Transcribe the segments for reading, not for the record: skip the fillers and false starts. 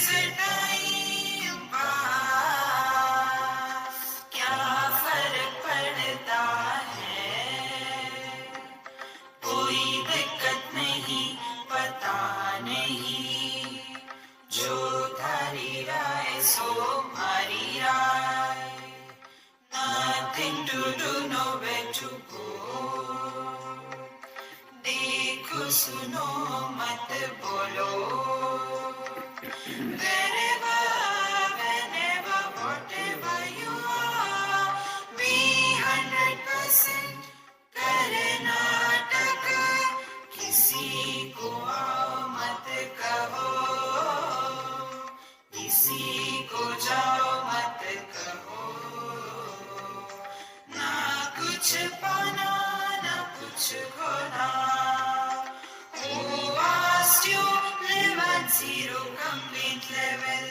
is a time pass, क्या फर्क पड़ता है, कोई दिक्कत नहीं, पता नहीं, जो थारी राय सो मारी राय, nothing to do, nowhere to go, देखो सुनो मत बोलो, wherever, whenever, whatever you are, be 100% Karnataka, किसी को आओ मत कहो, किसी को जाओ मत कहो, ना कुछ पाना ना कुछ खोना, who asked you, live at zero complete level,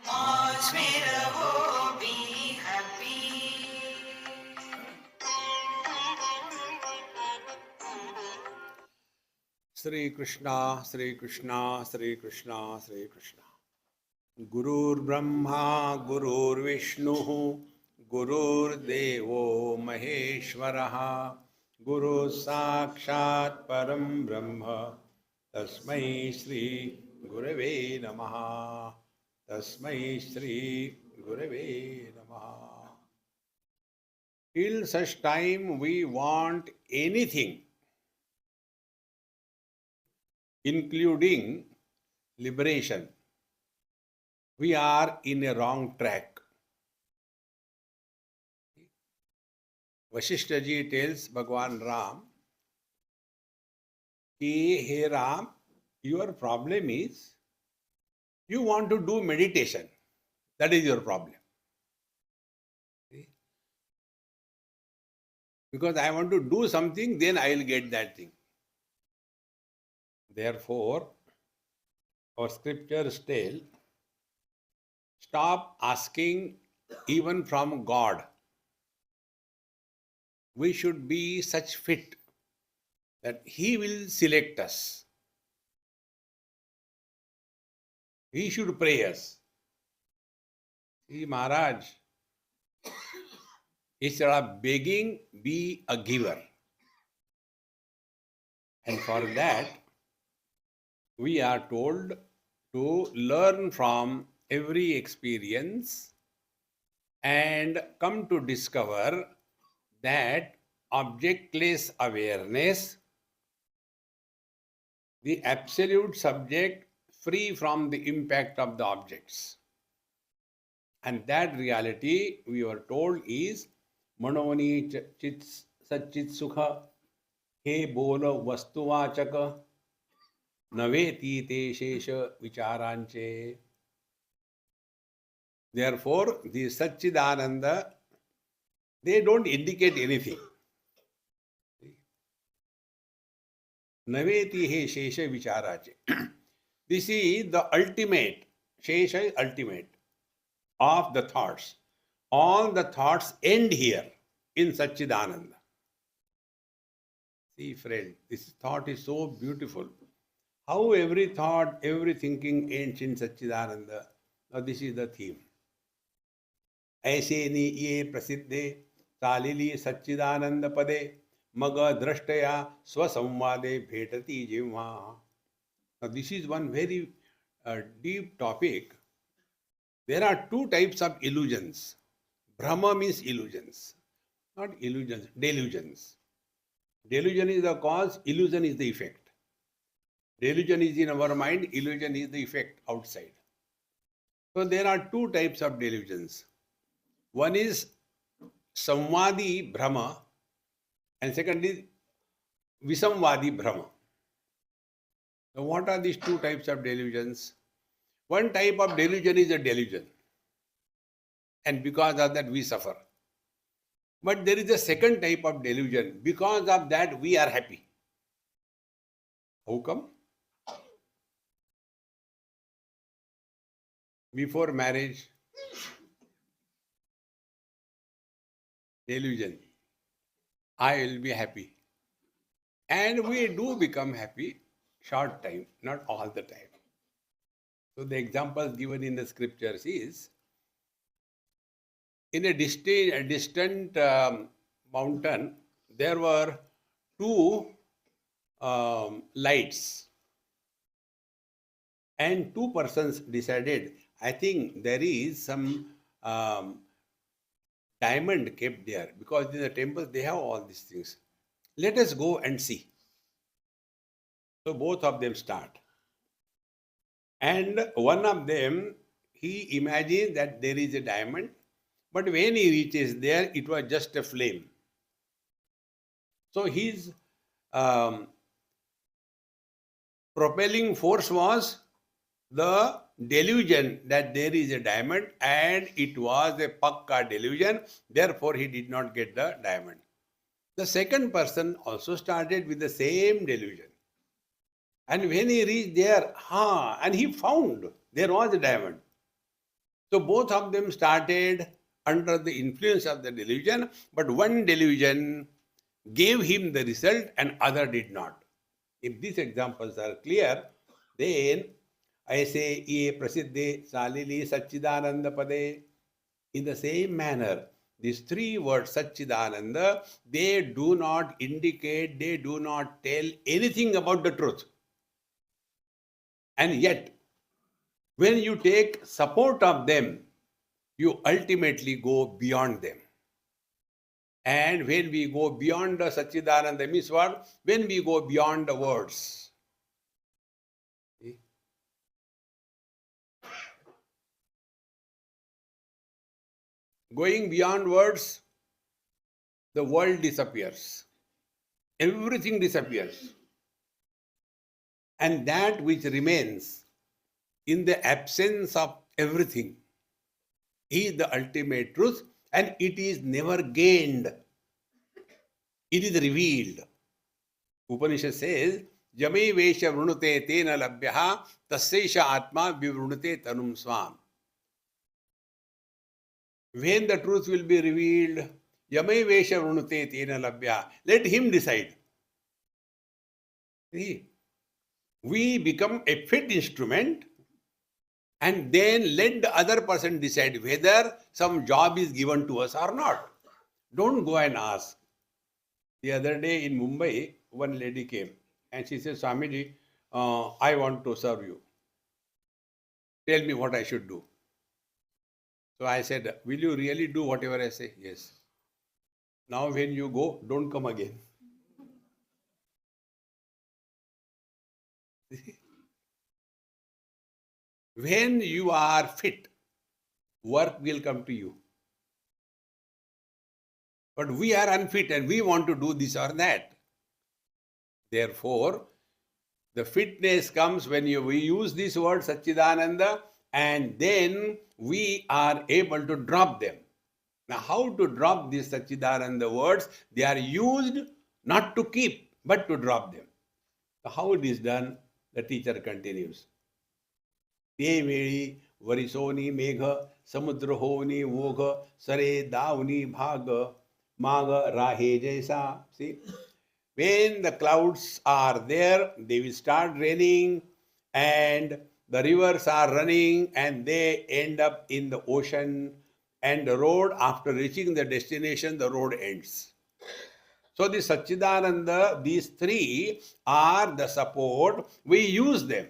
मौज में रहो, be happy. Shri Krishna, Shri Krishna, Shri Krishna, Shri Krishna. Gurur Brahma, Gurur Vishnu, Gurur Devo Maheshwaraha, Guru Sakshat Param Brahma, Tasmai Shri Gurave Namaha, Tasmai Shri Gurave Namaha. Till such time we want anything, including liberation, we are in a wrong track. Vasishtha ji tells Bhagwan Ram, hey Ram, your problem is you want to do meditation. That is your problem. Because I want to do something, then I will get that thing. Therefore, our scriptures tell, stop asking even from God. We should be such fit that He will select us. He should pray us. See, Maharaj, instead of begging, be a giver. And for that, we are told to learn from every experience and come to discover that objectless awareness, the absolute subject free from the impact of the objects. And that reality, we were told, is Manoni Chit Satchit Sukha, He Bolo Vastuvachaka, Naveti Te Shesha Vicharanche. Therefore, the Satchidananda, they don't indicate anything. Naveti He Shesha Vicharache. This is the ultimate, Shesha is ultimate of the thoughts. All the thoughts end here in Satchidananda. See, friend, this thought is so beautiful. How every thought, every thinking ends in Satchidananda. Now, this is the theme. ऐसे नि ये प्रसिद्धे चालिली सच्चिदानंद पदे मग दृष्टया स्वसंवादे भेटती जिह्वा. Now this is one very deep topic. There are two types of illusions. Brahma means illusions, not illusions, delusions. Delusion is the cause, illusion is the effect. Delusion is in our mind, illusion is the effect outside. So there are two types of delusions. One is Samvadi Brahma and second is Visamvadi Brahma. Now what are these two types of delusions? One type of delusion is a delusion, and because of that we suffer. But there is a second type of delusion. Because of that we are happy. How come? Before marriage, delusion, I will be happy. And we do become happy, short time, not all the time. So the examples given in the scriptures is, in a distant mountain, there were two lights, and two persons decided, I think there is some um, diamond kept there, because in the temples they have all these things. Let us go and see. So both of them start. And one of them, he imagines that there is a diamond, but when he reaches there, it was just a flame. So his um, propelling force was the delusion that there is a diamond, and it was a pakka delusion. Therefore, he did not get the diamond. The second person also started with the same delusion. And when he reached there, and he found there was a diamond. So both of them started under the influence of the delusion, but one delusion gave him the result and other did not. If these examples are clear, then I say, ye prasiddhe salili Satchidananda pade. In the same manner, these three words Satchidananda, they do not indicate, they do not tell anything about the truth. And yet, when you take support of them, you ultimately go beyond them. And when we go beyond the Satchidananda, means what? When we go beyond the words. See? Going beyond words, the world disappears. Everything disappears. And that which remains in the absence of everything is the ultimate truth, and it is never gained. It is revealed. Upanishad says, Jame Vesha Vrunute Tena Labhyaha Tasesha Atma Vivrunute Tanum Swam. When the truth will be revealed, Yame Vesha Vrunute Tena Labhyaha. Let him decide. See, we become a fit instrument, and then let the other person decide whether some job is given to us or not. Don't go and ask. The other day in Mumbai, one lady came and she said, Swamiji, I want to serve you. Tell me what I should do. So I said, will you really do whatever I say? Yes. Now when you go, don't come again. When you are fit, work will come to you. But we are unfit and we want to do this or that. Therefore, the fitness comes when we use this word Satchidananda, and then we are able to drop them. Now, how to drop these Satchidananda words? They are used not to keep, but to drop them. So how it is done? The teacher continues. ते वेळी वरिसोनी मेघ समुद्र होनी ओघ सरे दावनी भाग माग राहे जैसा. See, when the clouds are there, they will start raining, and the rivers are running, and they end up in the ocean, and the road, after reaching the destination, the road ends. So the Satchidananda, these three are the support. We use them.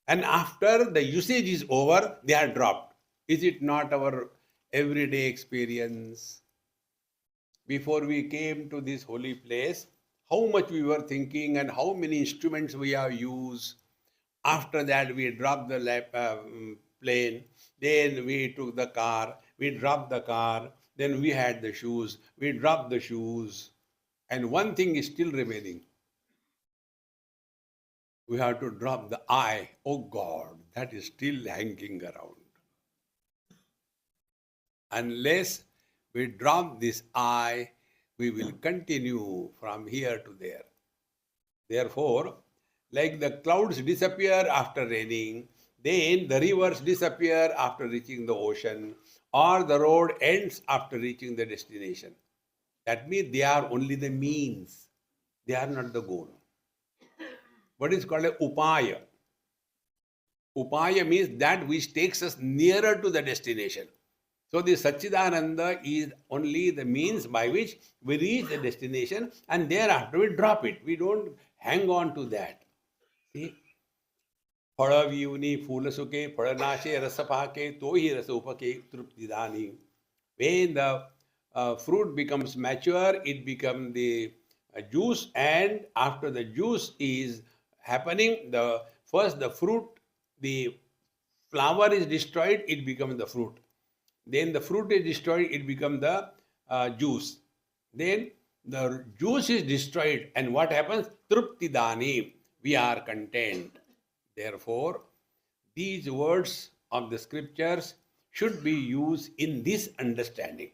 And after the usage is over, they are dropped. Is it not our everyday experience? Before we came to this holy place, how much we were thinking and how many instruments we have used. After that, we dropped the plane. Then we took the car. We dropped the car. Then we had the shoes. We dropped the shoes. And one thing is still remaining. We have to drop the I. Oh God, that is still hanging around. Unless we drop this I, we will continue from here to there. Therefore, like the clouds disappear after raining, then the rivers disappear after reaching the ocean, or the road ends after reaching the destination. That means they are only the means. They are not the goal. What is called a upaya. Upaya means that which takes us nearer to the destination. So the Satchidananda is only the means by which we reach the destination, and thereafter we drop it. We don't hang on to that. See? फळ वियुनी फूल सुके फळनाशे रस पाके तोही रस उपके तृप्तिदानी. When the fruit becomes mature, it becomes the juice, and after the juice is happening, the fruit, the flower is destroyed, it becomes the fruit. Then the fruit is destroyed, it becomes the juice. Then the juice is destroyed, and what happens? Truptidani, we are content. Therefore, these words of the scriptures should be used in this understanding.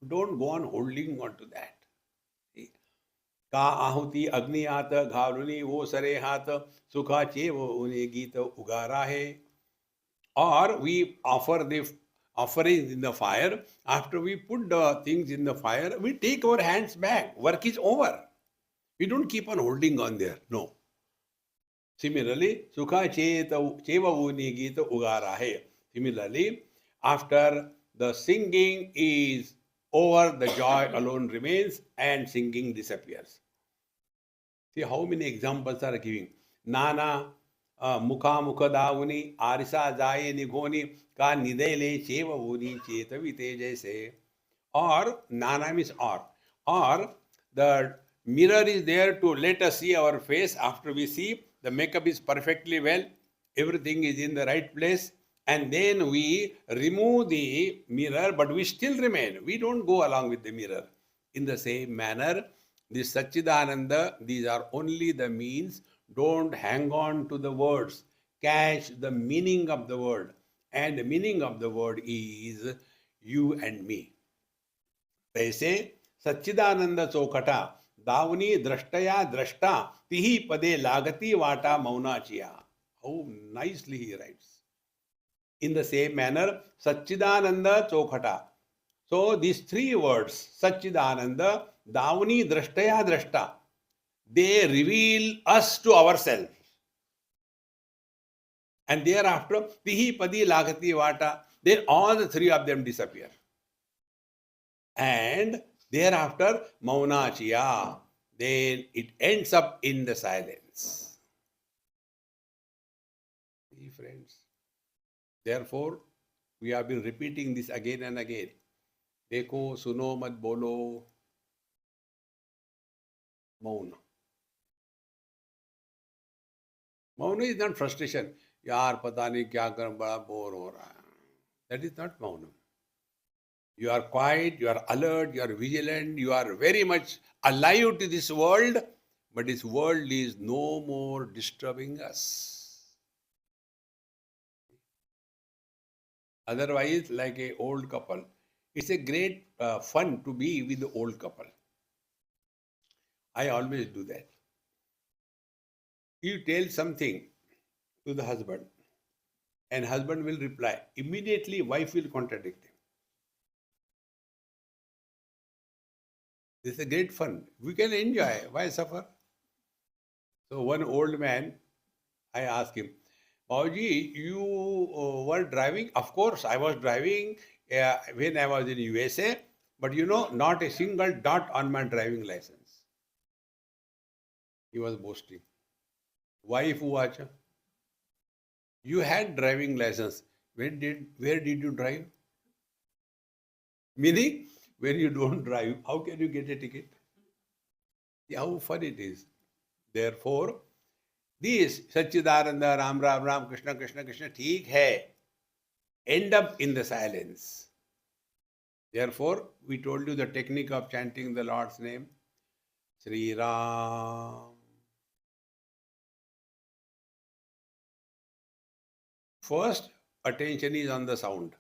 Don't go on holding on to that. का आहुति अग्नि आत घालुनी वो सरे हाथ सुखा चे वो उन्हें गीत उगारा है. Or we offer the offerings in the fire. After we put the things in the fire, we take our hands back. Work is over. We don't keep on holding on there. No. Similarly, Sukha Cheva Uni Gita Ugarahe. Similarly, after the singing is over, the joy alone remains and singing disappears. See how many examples are giving. Nana Mukha Mukhadauni Arisa Jaye Nigoni Ka Nidele Cheva Uni Chetavite Jaise. Or Nana means or the mirror is there to let us see our face. After we see, the makeup is perfectly well, everything is in the right place, and then we remove the mirror, but we still remain. We don't go along with the mirror. In the same manner, this Satchidananda, these are only the means. Don't hang on to the words. Catch the meaning of the word. And the meaning of the word is you and me. Paise Satchidananda Chokata. Davani drashtaya drashta tihi pade lagati vata maunachiya. How nicely he writes. In the same manner, Satchidananda Chokhata. So these three words, Satchidananda, Davani drashtaya drashta, they reveal us to ourselves. And thereafter, tihi padi lagati vata, then all the three of them disappear. And thereafter, Maunachiya. Then it ends up in the silence. See, friends. Therefore, we have been repeating this again and again. Dekho, suno, mat bolo. Mauna. Mauna is not frustration. Yaar, pata nahi kya karan, bada bore ho raha hai. That is not Mauna. You are quiet, you are alert, you are vigilant, you are very much alive to this world, but this world is no more disturbing us. Otherwise, like an old couple, it's a great fun to be with the old couple. I always do that. You tell something to the husband, and husband will reply. Immediately, wife will contradict him. This is a great fun. We can enjoy. Why suffer? So one old man, I asked him, Bauji, you were driving? Of course, I was driving when I was in USA, but not a single dot on my driving license. He was boasting. Wife watch. You had driving license. Where did you drive? Meaning, when you don't drive, how can you get a ticket? See how fun it is. Therefore, this Satchidananda, Ram Ram Ram, Krishna Krishna Krishna, theek hai, end up in the silence. Therefore, we told you the technique of chanting the Lord's name. Sri Ram. First, attention is on the sound.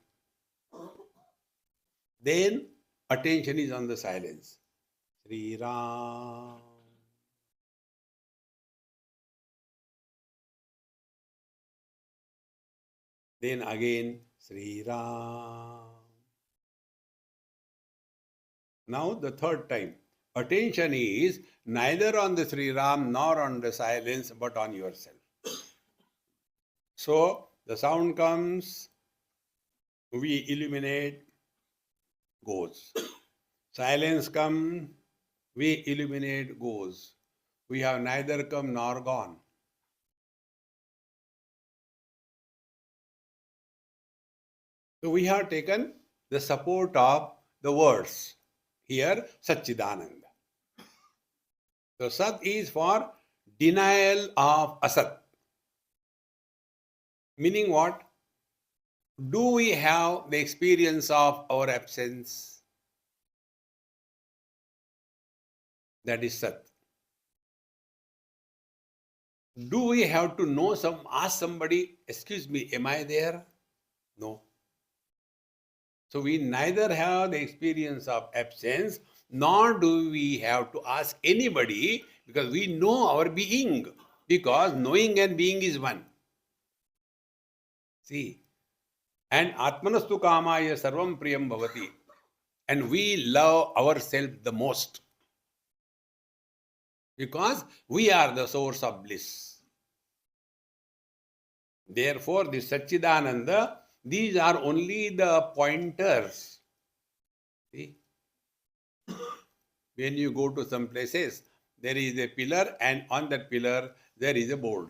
Then, attention is on the silence. Sri Ram. Then again, Sri Ram. Now the third time. Attention is neither on the Sri Ram nor on the silence, but on yourself. So the sound comes, we illuminate, goes. Silence comes, we illuminate, goes. We have neither come nor gone. So we have taken the support of the words. Here, Satchidananda. So Sat is for denial of Asat. Meaning what? Do we have the experience of our absence? That is Sat. Do we have to ask somebody, excuse me, am I there? No. So we neither have the experience of absence, nor do we have to ask anybody, because we know our being, because knowing and being is one. See, and Atmanastu Kamaya Sarvam Priyam Bhavati, and we love ourselves the most, because we are the source of bliss. Therefore, the Satchidananda, these are only the pointers. See? When you go to some places, there is a pillar, and on that pillar, there is a board.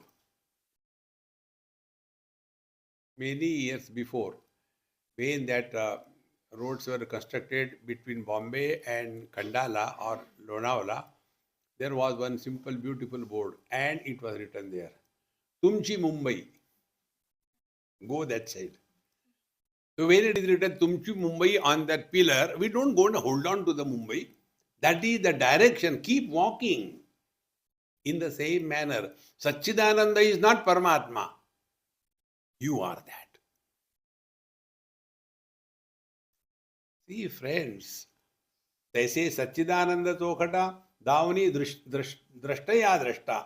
Many years before, when that roads were constructed between Bombay and Khandala or Lonavala, there was one simple, beautiful board, and it was written there, Tumchi Mumbai. Go that side. So when it is written Tumchi Mumbai on that pillar, we don't go and hold on to the Mumbai. That is the direction. Keep walking in the same manner. Satchidananda is not Paramatma. You are that. See, friends, they say Satchidananda Tokhata, Davani Drashtaya Drashta.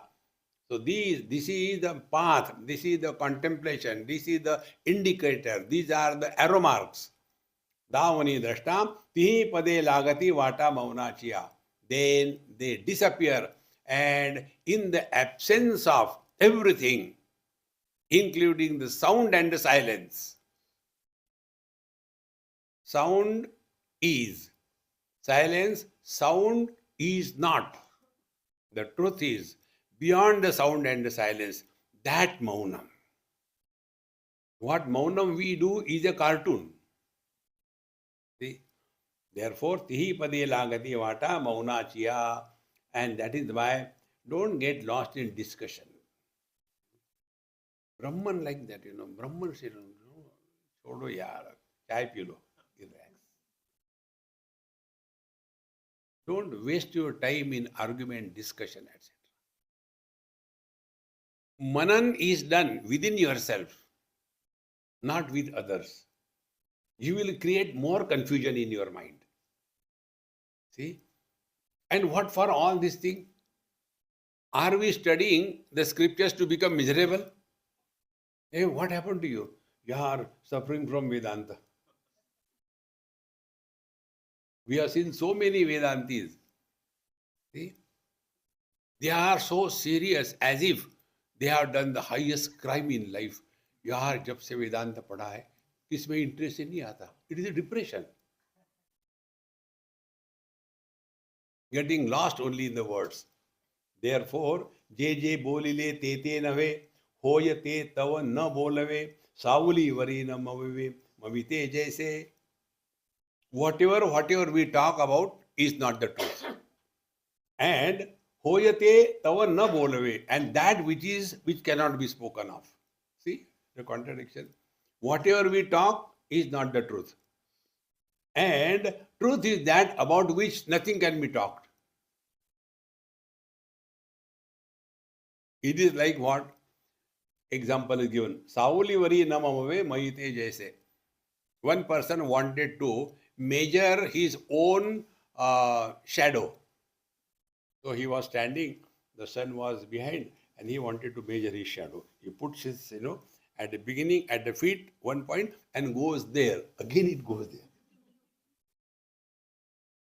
So this is the path, this is the contemplation, this is the indicator, these are the arrow marks. Davani Drashtam, Tihi Pade Lagati Vata Maunachiya. Then they disappear, and in the absence of everything, including the sound and the silence, sound is, silence, sound is not. The truth is, beyond the sound and the silence, that Maunam. What Maunam we do is a cartoon. See? Therefore, Tihi Pade Lagati Vata Maunachiya. And that is why don't get lost in discussion. Brahman like that, Brahman said, Chodo yaar, chai pi lo, relax. Don't waste your time in argument, discussion, etc. Manan is done within yourself, not with others. You will create more confusion in your mind. See? And what for all this thing? Are we studying the scriptures to become miserable? Hey, what happened to you? You are suffering from Vedanta. We have seen so many Vedantis. See? They are so serious, as if they have done the highest crime in life. यार जब से वेदांत पढ़ा है किसमें interest नहीं आता. It is a depression. Getting lost only in the words. Therefore, जे जे बोलिले ते ते नवे होय ते तव न बोलवे सावली वरी न मविवे मविते जैसे. Whatever we talk about is not the truth. And hoyate tava na bolave, and that which cannot be spoken of. See the contradiction. Whatever we talk is not the truth. And truth is that about which nothing can be talked. It is like what? Example is given. Sauli vari namamave mayite jaise. One person wanted to measure his own shadow. So he was standing, the sun was behind, and he wanted to measure his shadow. He puts his, at the beginning, at the feet, one point, and goes there. Again it goes there.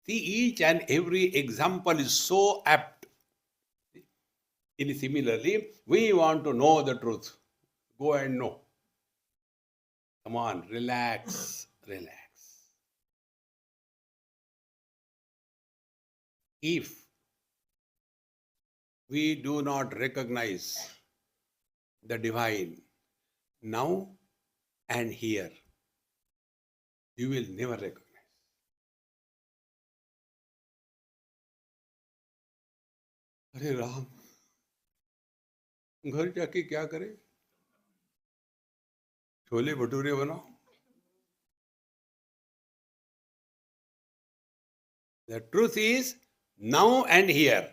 See, each and every example is so apt. Similarly, we want to know the truth. go and know. Come on, relax, relax. If we do not recognize the divine now and here, you will never recognize. अरे राम, घर जाके क्या करे? छोले भटूरे बनाओ. The truth is now and here,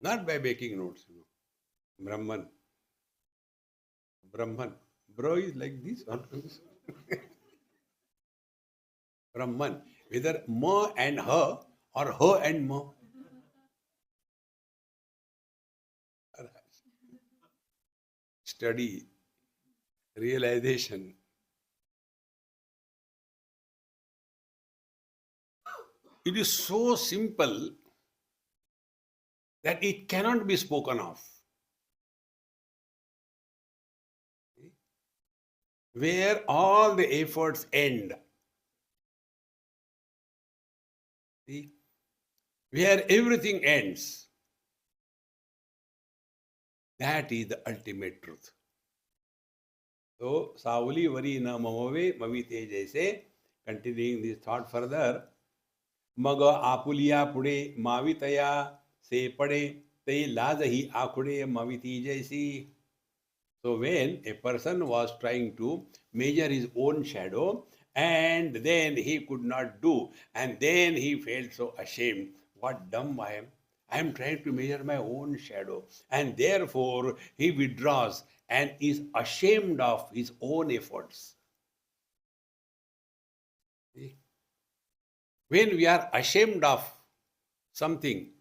not by making notes. Brahman, Brahman, bro is like this. Brahman, whether ma and her or her and ma. Study, realization. It is so simple that it cannot be spoken of. Where all the efforts end. See? Where everything ends. That is the ultimate truth. So, Savuli vari na mamave mavite jaise, continuing this thought further, maga apuliya pude mavitaya se pade te lajahi akude maviti jaisi. So, when a person was trying to measure his own shadow and then he could not do, and then he felt so ashamed. What dumb I am. I am trying to measure my own shadow, and therefore he withdraws and is ashamed of his own efforts. See? When we are ashamed of something,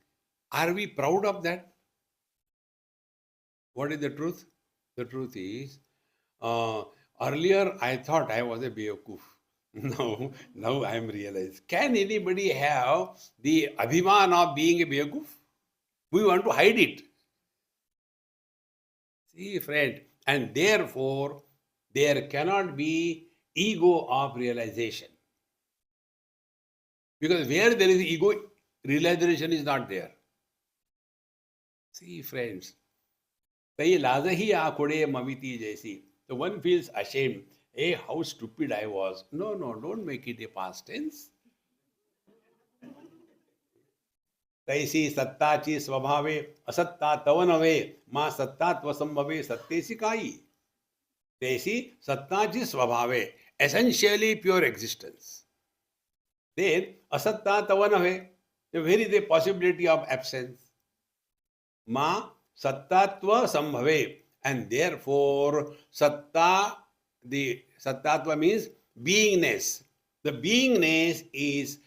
are we proud of that? What is the truth? The truth is, earlier I thought I was a Beokuf. Now I am realized. Can anybody have the abhiman of being a Beokuf? We want to hide it. See, friend, and therefore there cannot be ego of realization. Because where there is ego, realization is not there. See, friends, so one feels ashamed. Hey, how stupid I was. No, don't make it a past tense. तैसी सत्ताची स्वभावे असत्ता तव नवे मा सत्तात्व संभवे सत्तेसी काई. तैसी सत्ताची स्वभावे, essentially pure existence. Then asatta tava nave, where is the possibility of absence? Ma sattatva sambhave, and therefore satta, the sattatva means beingness. The beingness is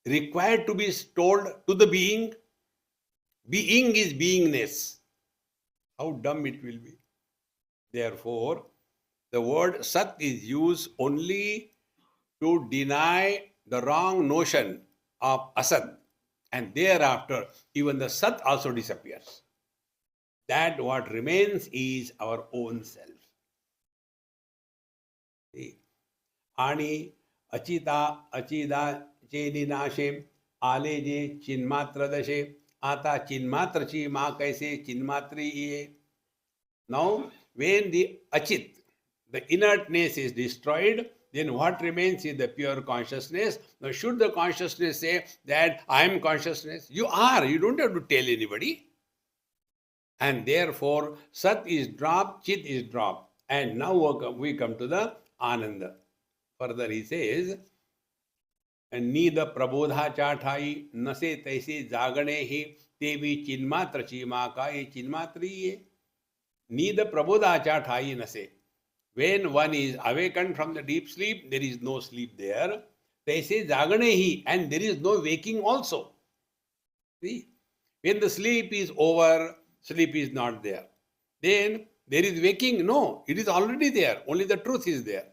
required to be told to the being. Being is beingness. How dumb it will be. Therefore, the word sat is used only to deny the wrong notion of asat, and thereafter even the sat also disappears. That what remains is our own self. See? Ani achita achida चेदिनाशे आले जे चिन्मात्र दशे आता चिन्मात्र ची मा कैसे चिन्मात्री ये. Now when the achit, the inertness is destroyed, then what remains is the pure consciousness. Now should the consciousness say that I am consciousness? You are, you don't have to tell anybody. And therefore sat is dropped, chit is dropped, and now we come to the ananda. Further he says, नीद प्रबोधा चाठाई नसे तैसे जागणे ही तेवी चिन्मात्र चीमा काय चिन्मात्री ये. नीद प्रबोधा चाठाई nase. When one is awakened from the deep sleep, there is no sleep there. Taise jagane hi, and there is no waking also. See? When the sleep is over, sleep is not there. Then there is waking. No, it is already there. Only the truth is there.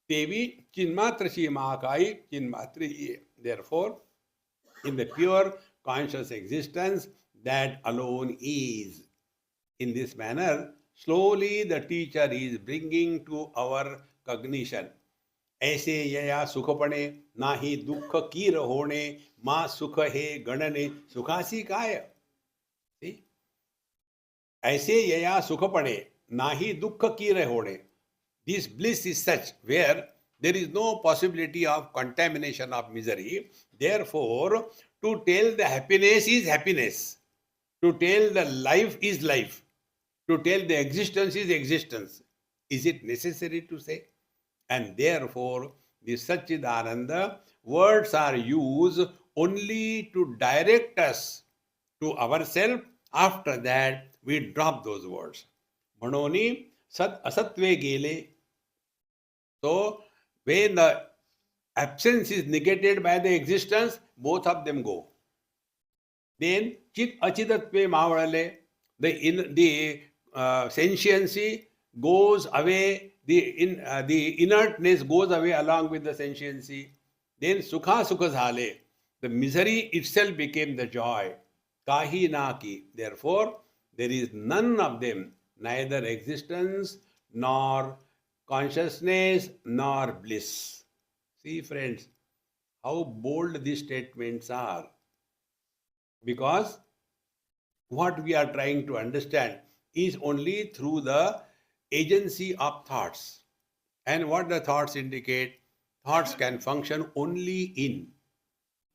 Devi chinmatrashi mahakai chinmatri. Therefore, in the pure conscious existence, that alone is. In this manner, slowly the teacher is bringing to our cognition. ऐसे यया सुखपणे नाही दुःख कीर होणे मा सुख हे गणने सुखासी काय. See? ऐसे यया सुखपणे नाही दुःख कीर होणे. This bliss is such where there is no possibility of contamination of misery. Therefore, to tell the happiness is happiness. To tell the life is life. To tell the existence is existence. Is it necessary to say? And therefore, the Satchidananda words are used only to direct us to ourselves. After that, we drop those words. म्हणून सत असत्वे गेले. So, when the absence is negated by the existence, both of them go. Then, chit achitatve mavale, the sentiency goes away, the inertness goes away along with the sentiency. Then sukha sukha zhale, the misery itself became the joy. Kahi na ki. Therefore, there is none of them, neither existence nor consciousness nor bliss. See, friends, how bold these statements are. Because what we are trying to understand is only through the agency of thoughts. And what the thoughts indicate, thoughts can function only in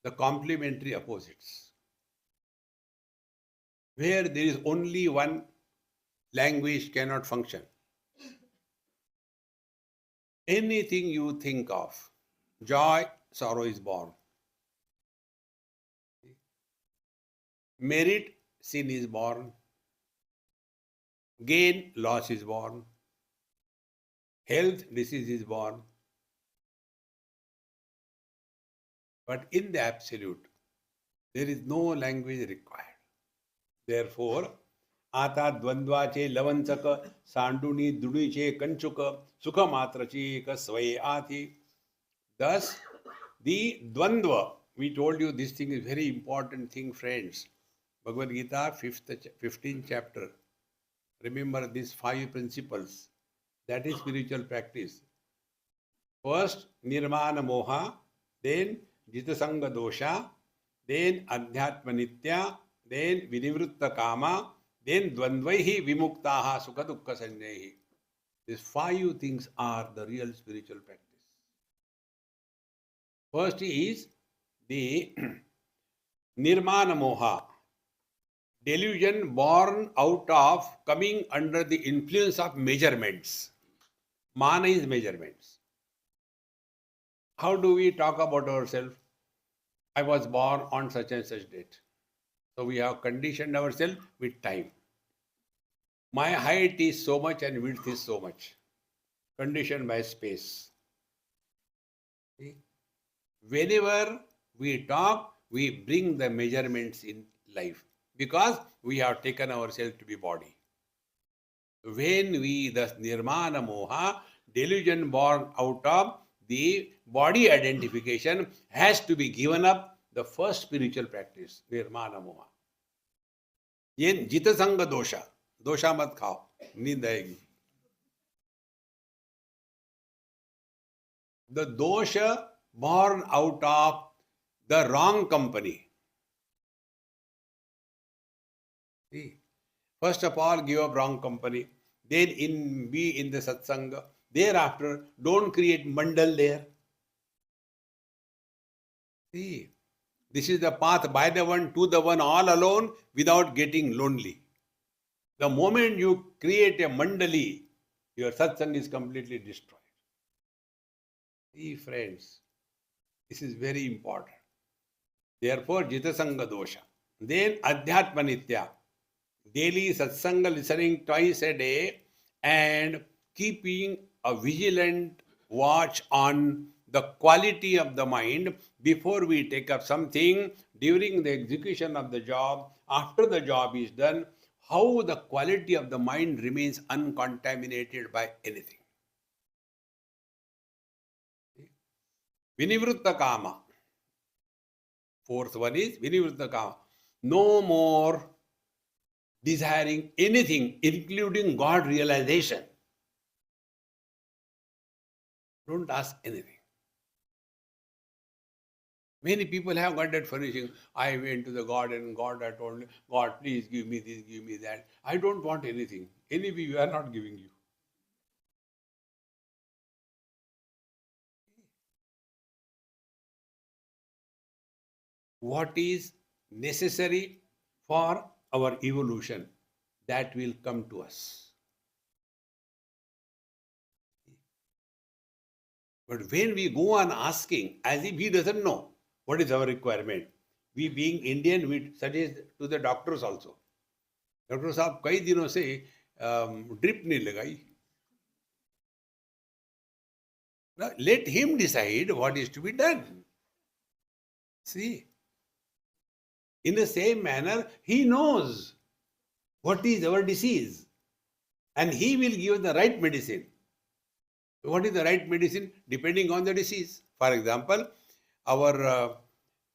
the complementary opposites. Where there is only one, language cannot function. Anything you think of, joy, sorrow is born. Merit, sin is born. Gain, loss is born. Health, disease is born. But in the absolute, there is no language required. Therefore, आता द्वंद्वाचे लवंचक सांडुनी दुडीचे कंचुक सुख मात्रची एक स्वये आथी. Thus, the dvandva, we told you this thing is very important thing, friends. Bhagavad Gita, 15th chapter. Remember these 5 principles. That is spiritual practice. First, nirmana moha, then jitasanga dosha, then adhyatma nitya, then vinivritta kama, then dvandvaihi vimuktaha sukha dukkha sanyahi. These 5 things are the real spiritual practice. First is the nirmana moha, delusion born out of coming under the influence of measurements. Mana is measurements. How do we talk about ourselves? I was born on such and such date. So we have conditioned ourselves with time. My height is so much and width is so much. Conditioned by space. See? Whenever we talk, we bring the measurements in life. Because we have taken ourselves to be body. When we, thus nirmana moha, delusion born out of the body identification, has to be given up, the first spiritual practice, nirmana moha. Yen jitasanga dosha, dosha mat khao, neend aayegi. The dosha born out of the wrong company. See, first of all, give up wrong company. Then be in the satsanga. Thereafter, don't create mandal there. See, this is the path by the one, to the one, all alone, without getting lonely. The moment you create a mandali, your satsang is completely destroyed. See, friends, this is very important. Therefore, jitasanga dosha. Then adhyatma nitya. Daily satsanga, listening twice a day and keeping a vigilant watch on the quality of the mind before we take up something, during the execution of the job, after the job is done, how the quality of the mind remains uncontaminated by anything. Vinivritta kama. Fourth one is vinivritta kama. No more desiring anything, including God realization. Don't ask anything. Many people have got that furnishing. I went to the God and God had told me, God, please give me this, give me that. I don't want anything. Anyway, you are not giving you. What is necessary for our evolution, that will come to us. But when we go on asking as if he doesn't know what is our requirement, we being Indian, we suggest to the doctors also. Doctor साहब कई दिनों से drip नहीं लगाई. Let him decide what is to be done. See, in the same manner, he knows what is our disease and he will give the right medicine. What is the right medicine? Depending on the disease. For example, our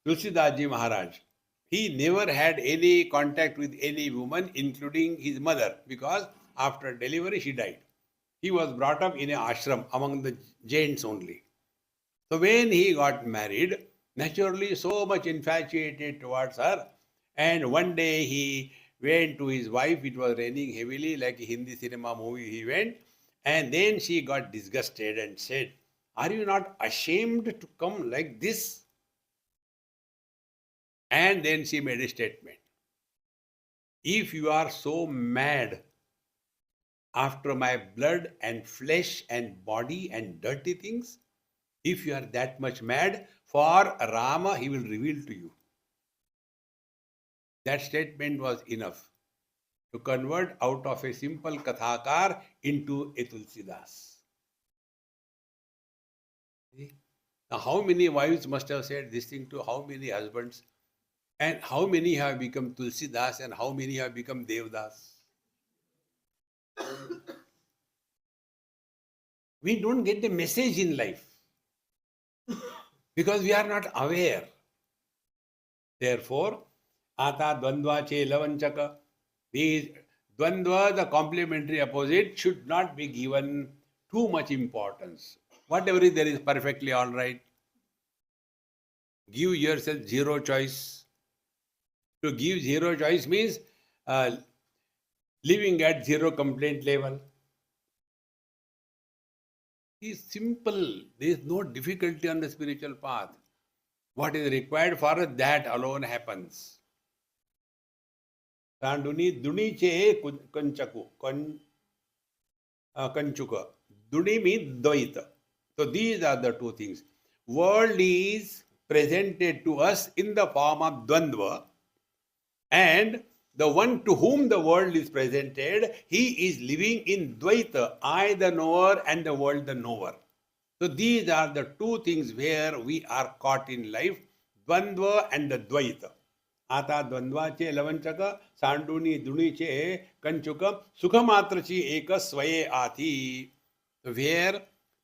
Tulsidas Ji Maharaj, he never had any contact with any woman, including his mother, because after delivery she died. He was brought up in an ashram among the Jains only. So when he got married, naturally so much infatuated towards her, and one day he went to his wife. It was raining heavily, like a Hindi cinema movie he went, and then she got disgusted and said, "Are you not ashamed to come like this?" And then she made a statement. If you are so mad after my blood and flesh and body and dirty things, if you are that much mad, for Rama, he will reveal to you. That statement was enough to convert out of a simple Kathakar into a Tulsidas. Now, how many wives must have said this thing to how many husbands? And how many have become Tulsidas and how many have become Devdas? We don't get the message in life because we are not aware. Therefore, Ata Dvandva Che Lavanchaka, these Dvandva, the complementary opposite, should not be given too much importance. Whatever is there is perfectly all right. Give yourself zero choice. To give zero choice means living at zero complaint level. It's simple. There is no difficulty on the spiritual path. What is required for us, that alone happens. Tanduni duni che kanchaku kanchuka. Duni means dvaita. So these are the two things. World is presented to us in the form of dvandva, and the one to whom the world is presented, he is living in dvaita, I the knower and the world the knower. So these are the two things where we are caught in life, dvandva and the dvaita. Ata dvandva che lavanchaka, sanduni duni che kanchuka, sukhamatra chi eka swaye ati. Where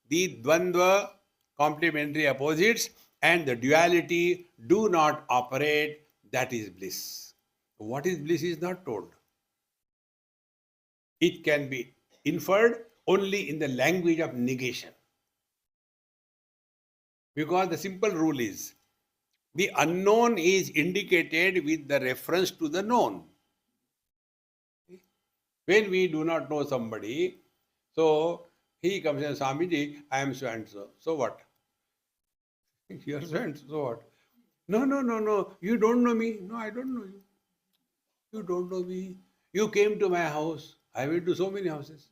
the dvandva, complementary opposites, and the duality do not operate, that is bliss. What is bliss is not told. It can be inferred only in the language of negation. Because the simple rule is, the unknown is indicated with the reference to the known. When we do not know somebody, so he comes and says, Swamiji, I am so and so. So what? You are so and so. So what? No. You don't know me. No, I don't know you. You don't know me. You came to my house. I went to so many houses.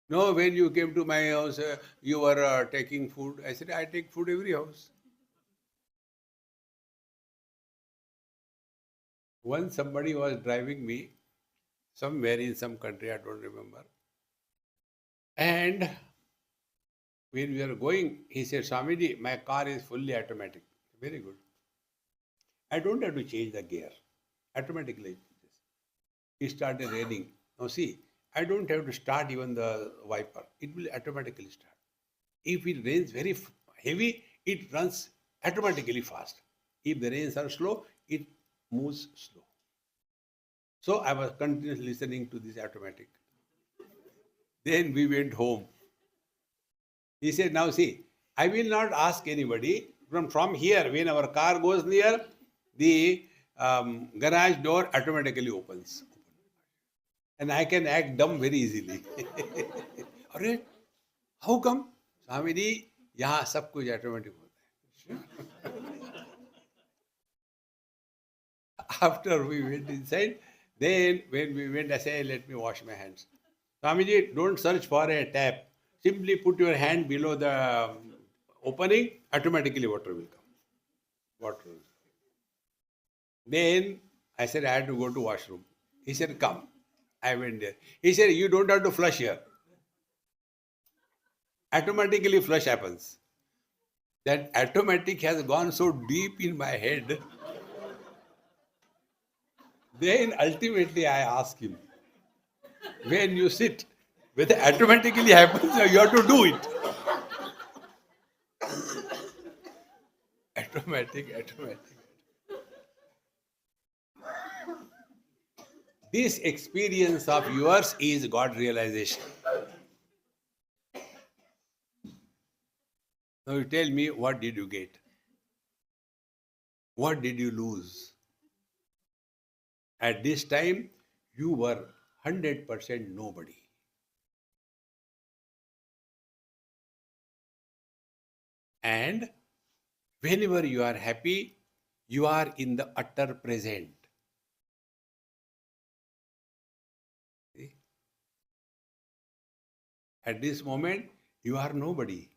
No, when you came to my house, you were taking food. I said, I take food every house. Once somebody was driving me somewhere in some country, I don't remember. And when we were going, he said, Swamiji, my car is fully automatic. Very good. I don't have to change the gear. Automatically. It started raining. Now see, I don't have to start even the wiper. It will automatically start. If it rains very heavy, it runs automatically fast. If the rains are slow, it moves slow. So I was continuously listening to this automatic. Then we went home. He said, now see, I will not ask anybody. From here, when our car goes near, the garage door automatically opens. And I can act dumb very easily. अरे, how come? Swami ji, यहाँ सब कुछ automatic होता है. After we went inside, then when we went, I said, let me wash my hands. Swamiji, don't search for a tap. Simply put your hand below the opening, automatically water will come. Water will come. Then I said, I had to go to washroom. He said, come. I went there. He said, you don't have to flush here. Automatically flush happens. That automatic has gone so deep in my head. Then ultimately I asked him, when you sit, whether automatically happens or you have to do it. Automatic. This experience of yours is God realization. Now you tell me, what did you get? What did you lose? At this time, you were 100% nobody. And whenever you are happy, you are in the utter present. See? At this moment, you are nobody.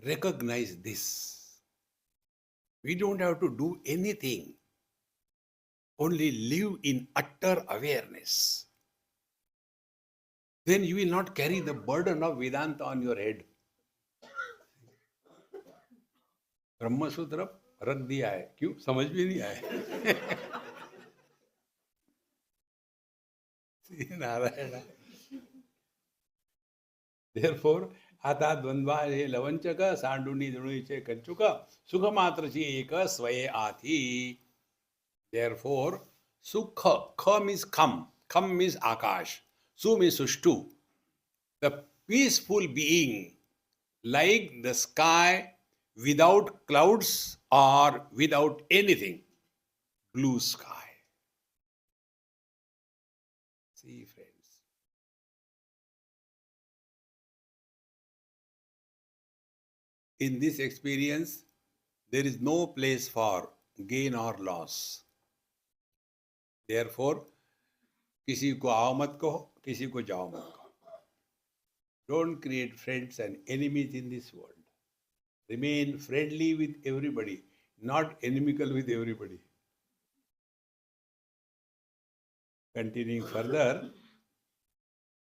Recognize this. We don't have to do anything. Only live in utter awareness. Then you will not carry the burden of Vedanta on your head. ब्रह्म सूत्र रख दिया है, क्यों? समझ भी नहीं आए. Narayan. Therefore, आता द्वंद्वा हे लवंचक सांडुनी दृढीचे कंचुक सुख मात्रची एक स्वये आथी. Therefore, sukha, kha means kham means akash, su means sushtu, the peaceful being, like the sky without clouds or without anything, blue sky. See, friends. In this experience, there is no place for gain or loss. Therefore, किसी को आओ मत कहो, किसी को जाओ मत कहो. Don't create friends and enemies in this world. Remain friendly with everybody, not inimical with everybody. Continuing further,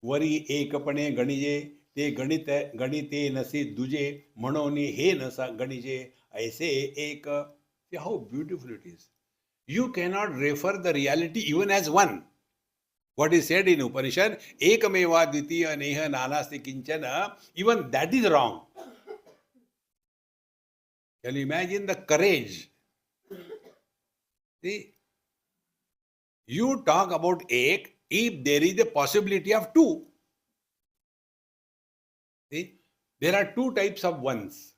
वरी एकपणे गणिजे ते गणिते नसे दुजे म्हणोनी हे नसा गणिजे ऐसे एक. See how beautiful it is. You cannot refer the reality even as one. What is said in Upanishad, ekameva dvitiya neha nanasti kinchana, even that is wrong. Can you imagine the courage? See, you talk about ek if there is a possibility of two. See, there are two types of ones.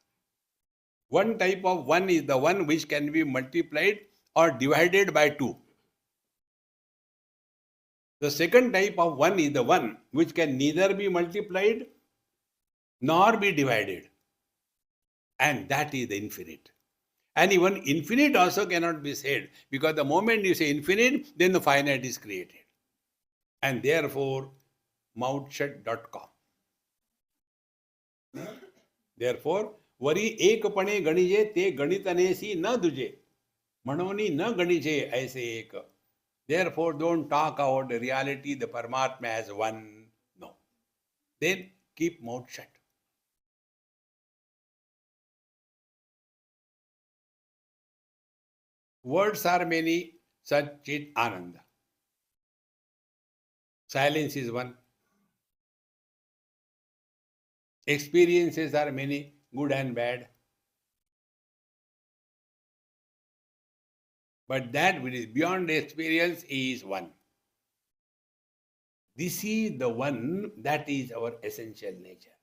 One type of one is the one which can be multiplied or divided by two. The second type of one is the one which can neither be multiplied nor be divided. And that is the infinite. And even infinite also cannot be said, because the moment you say infinite, then the finite is created. And therefore, mouthshut.com. Therefore, वरी एकपणे गणिजे ते गणितनेसी न दुजे म्हणोनी न गणिजे ऐसे एक. Therefore, don't talk about the reality, the Paramatma as one. No. Then keep mouth shut. Words are many, Sat Chit Ananda. Silence is one. Experiences are many, good and bad. But that which is beyond experience is one. This is the one that is our essential nature.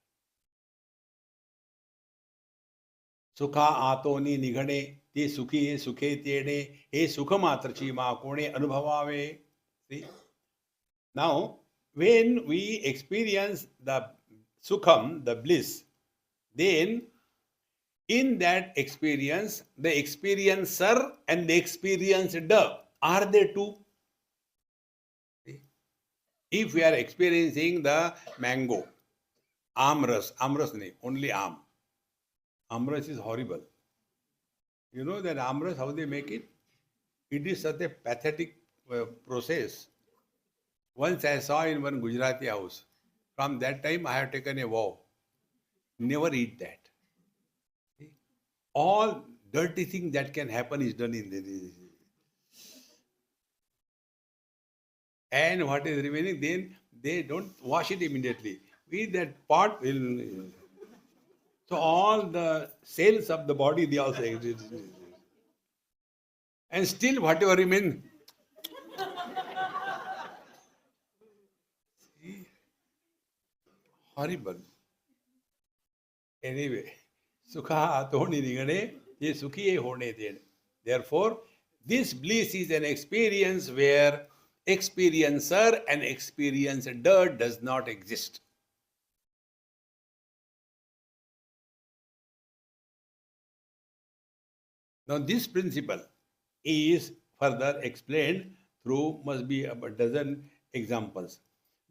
सुखा आतोनी निघणे ते सुखी सुखे तेणे हे सुख मात्रची मा कोणे अनुभवावे. See? Now, when we experience the sukham, the bliss, then in that experience, the experiencer and the experienced are there two? See? If we are experiencing the mango, amras nahi, only am. Amras is horrible. You know that amras, how they make it? It is such a pathetic process. Once I saw in one Gujarati house. From that time, I have taken a vow. Never eat that. All dirty thing that can happen is done in this. And what is remaining, then they don't wash it immediately. With that pot will. So all the cells of the body, they also exist. And still whatever remains. Horrible. Anyway, sukha atoni nigane, ye sukhiye hone den. Therefore, this bliss is an experience where experiencer and experienced does not exist. Now, this principle is further explained through must be a dozen examples.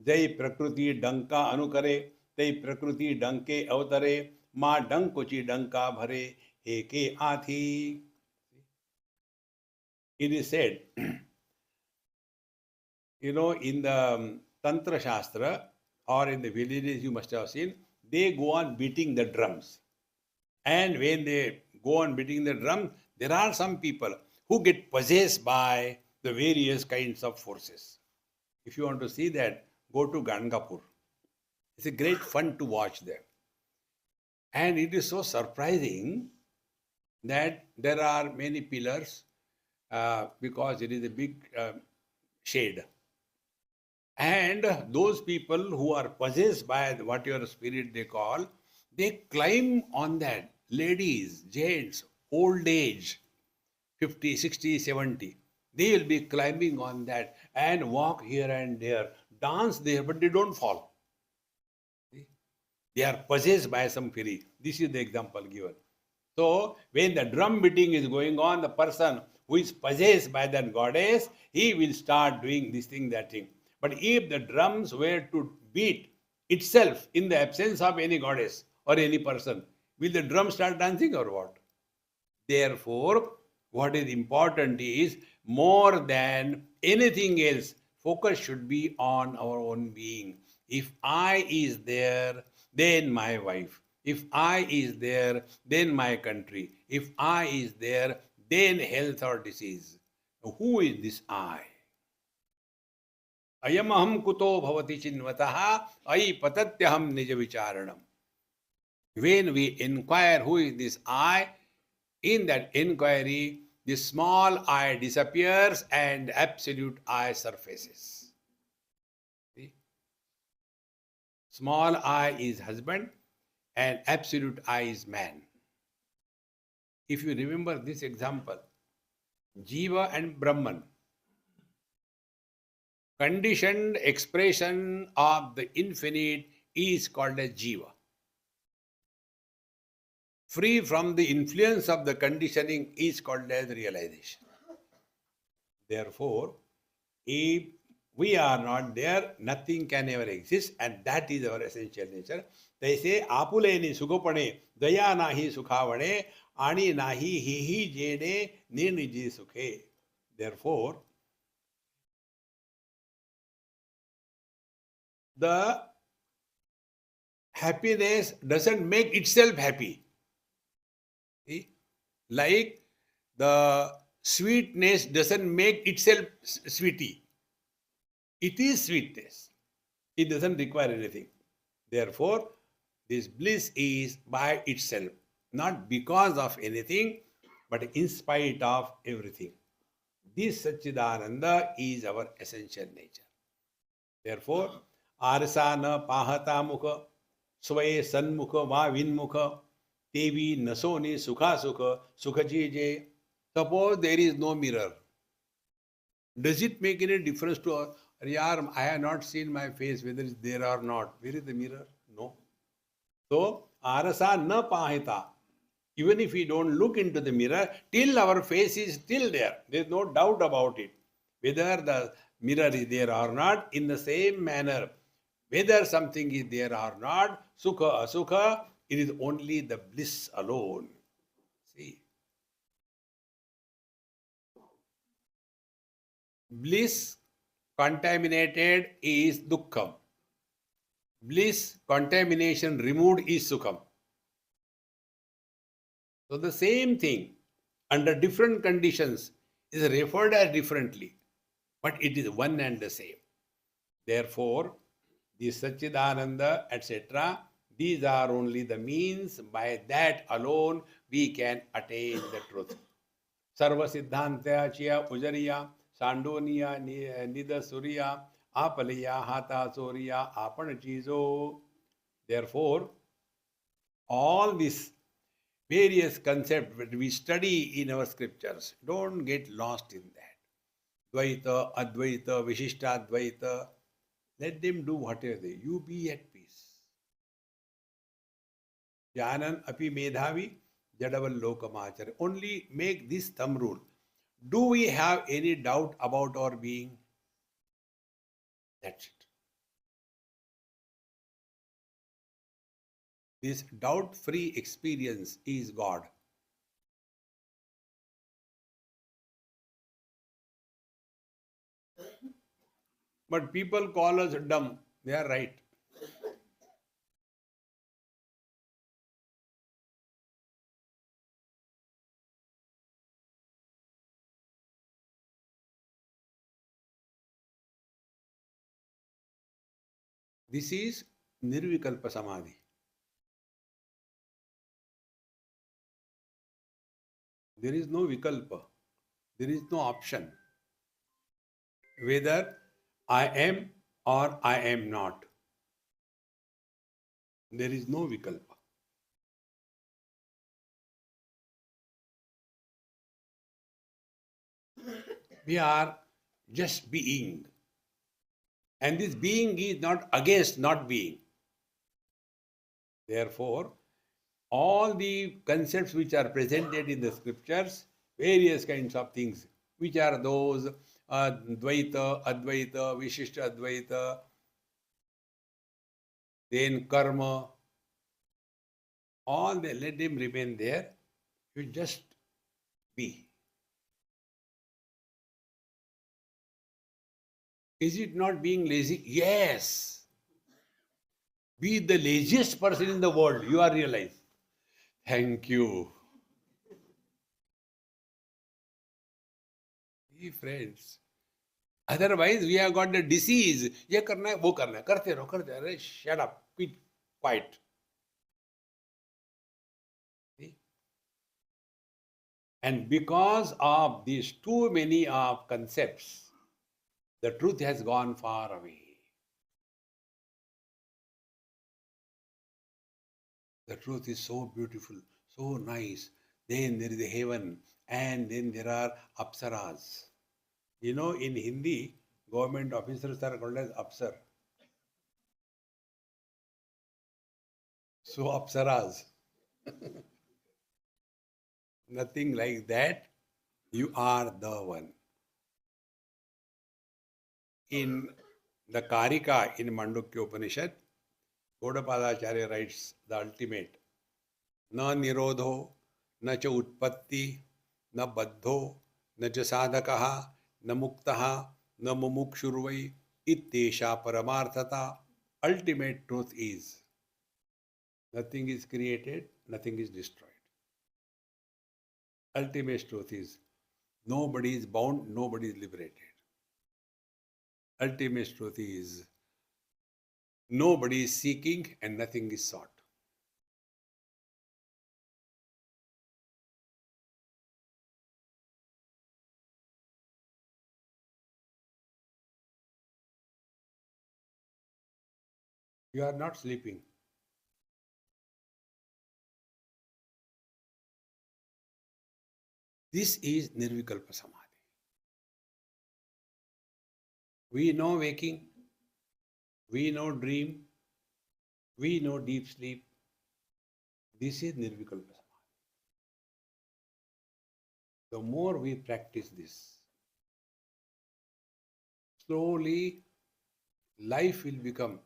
जय प्रकृति डंका अनुकरे तय प्रकृति डंके अवतरे माँ डंकुची डंका भरे एके आथी. It is said, you know, in the Tantra Shastra or in the villages you must have seen, they go on beating the drums. And when they go on beating the drum, there are some people who get possessed by the various kinds of forces. If you want to see that, go to Gangapur. It's a great fun to watch there. And it is so surprising that there are many pillars because it is a big shade. And those people who are possessed by whatever spirit they call, they climb on that. Ladies, gents, old age, 50, 60, 70, they will be climbing on that and walk here and there, dance there, but they don't fall. See? They are possessed by some fury. This is the example given. So, when the drum beating is going on, the person who is possessed by that goddess, he will start doing this thing, that thing. But if the drums were to beat itself in the absence of any goddess or any person, will the drum start dancing or what? Therefore, what is important is more than anything else, focus should be on our own being. If I is there, then my wife. If I is there, then my country. If I is there, then health or disease. Who is this I? Ayam aham kuto bhavati chinvataha ai patatyaham nija vicharanam. When we inquire who is this I, in that inquiry, the small I disappears and absolute I surfaces. See? Small I is husband and absolute I is man. If you remember this example, Jiva and Brahman, conditioned expression of the infinite is called as Jiva. Free from the influence of the conditioning is called as realization. Therefore, if we are not there, nothing can ever exist, and that is our essential nature. They say, Apuleni sukopane, daya nahi sukhavane, ani nahi hihi jene nirniji sukhe. Therefore, the happiness doesn't make itself happy. See? Like the sweetness doesn't make itself sweetie. It is sweetness. It doesn't require anything. Therefore, this bliss is by itself, not because of anything, but in spite of everything. This Satchidananda is our essential nature. Therefore, Arsa na pahata mukha, swaye sanmukha va vinmukha, tevi nasoni sukha sukha, sukhaji je. Suppose there is no mirror. Does it make any difference to us? Yaar, I have not seen my face, whether it's there or not. Where is the mirror? No. So, arasa na pahita. Even if we don't look into the mirror, till our face is still there. There is no doubt about it. Whether the mirror is there or not, in the same manner, whether something is there or not, sukha asukha, it is only the bliss alone. See. Bliss contaminated is dukkham. Bliss contamination removed is sukham. So the same thing under different conditions is referred as differently, but it is one and the same. Therefore, the Satchidananda, etc., these are only the means by that alone we can attain the truth. Sarva Siddhantya Chiya Ujariya Sandoniya Nida Surya Apaliya Hata Surya Apan Chizo. Therefore, all these various concepts that we study in our scriptures, don't get lost in that. Dvaita, Advaita, Vishishta Advaita, let them do whatever they. You be at peace. Jnanan api medhavi jadaval lokamachara. Only make this thumb rule. Do we have any doubt about our being? That's it. This doubt-free experience is God. But people call us dumb. They are right. This is Nirvikalpa Samadhi. There is no vikalpa. There is no option. Whether I am or I am not. There is no vikalpa. We are just being. And this being is not against not being. Therefore, all the concepts which are presented in the scriptures, various kinds of things, which are those Dvaita, Advaita, Vishishta Advaita, then karma, all they let them remain there. You just be. Is it not being lazy? Yes. Be the laziest person in the world, you are realized. Thank you. Hey friends. Otherwise, we have got the disease. ये करना है, वो करना है. करते रहो. Shut up. Quit. Quiet. See? And because of these too many of concepts, the truth has gone far away. The truth is so beautiful, so nice. Then there is a heaven, and then there are apsaras. You know, in Hindi, government officers are called as apsar. So apsaras. Nothing like that. You are the one. In the Karika in Mandukya Upanishad, Gaudapadacharya writes the ultimate. Na nirodho, na cha utpatti, na baddho, na cha sadhakaha, na muktaha, na mumukshurvai, ittesha paramarthata. Ultimate truth is, nothing is created, nothing is destroyed. Ultimate truth is, nobody is bound, nobody is liberated. Ultimate truth is, nobody is seeking and nothing is sought. You are not sleeping. This is Nirvikalpa Samadhi. We know waking, we know dream, we know deep sleep. This is Nirvikalpa Samadhi. The more we practice this, slowly life will become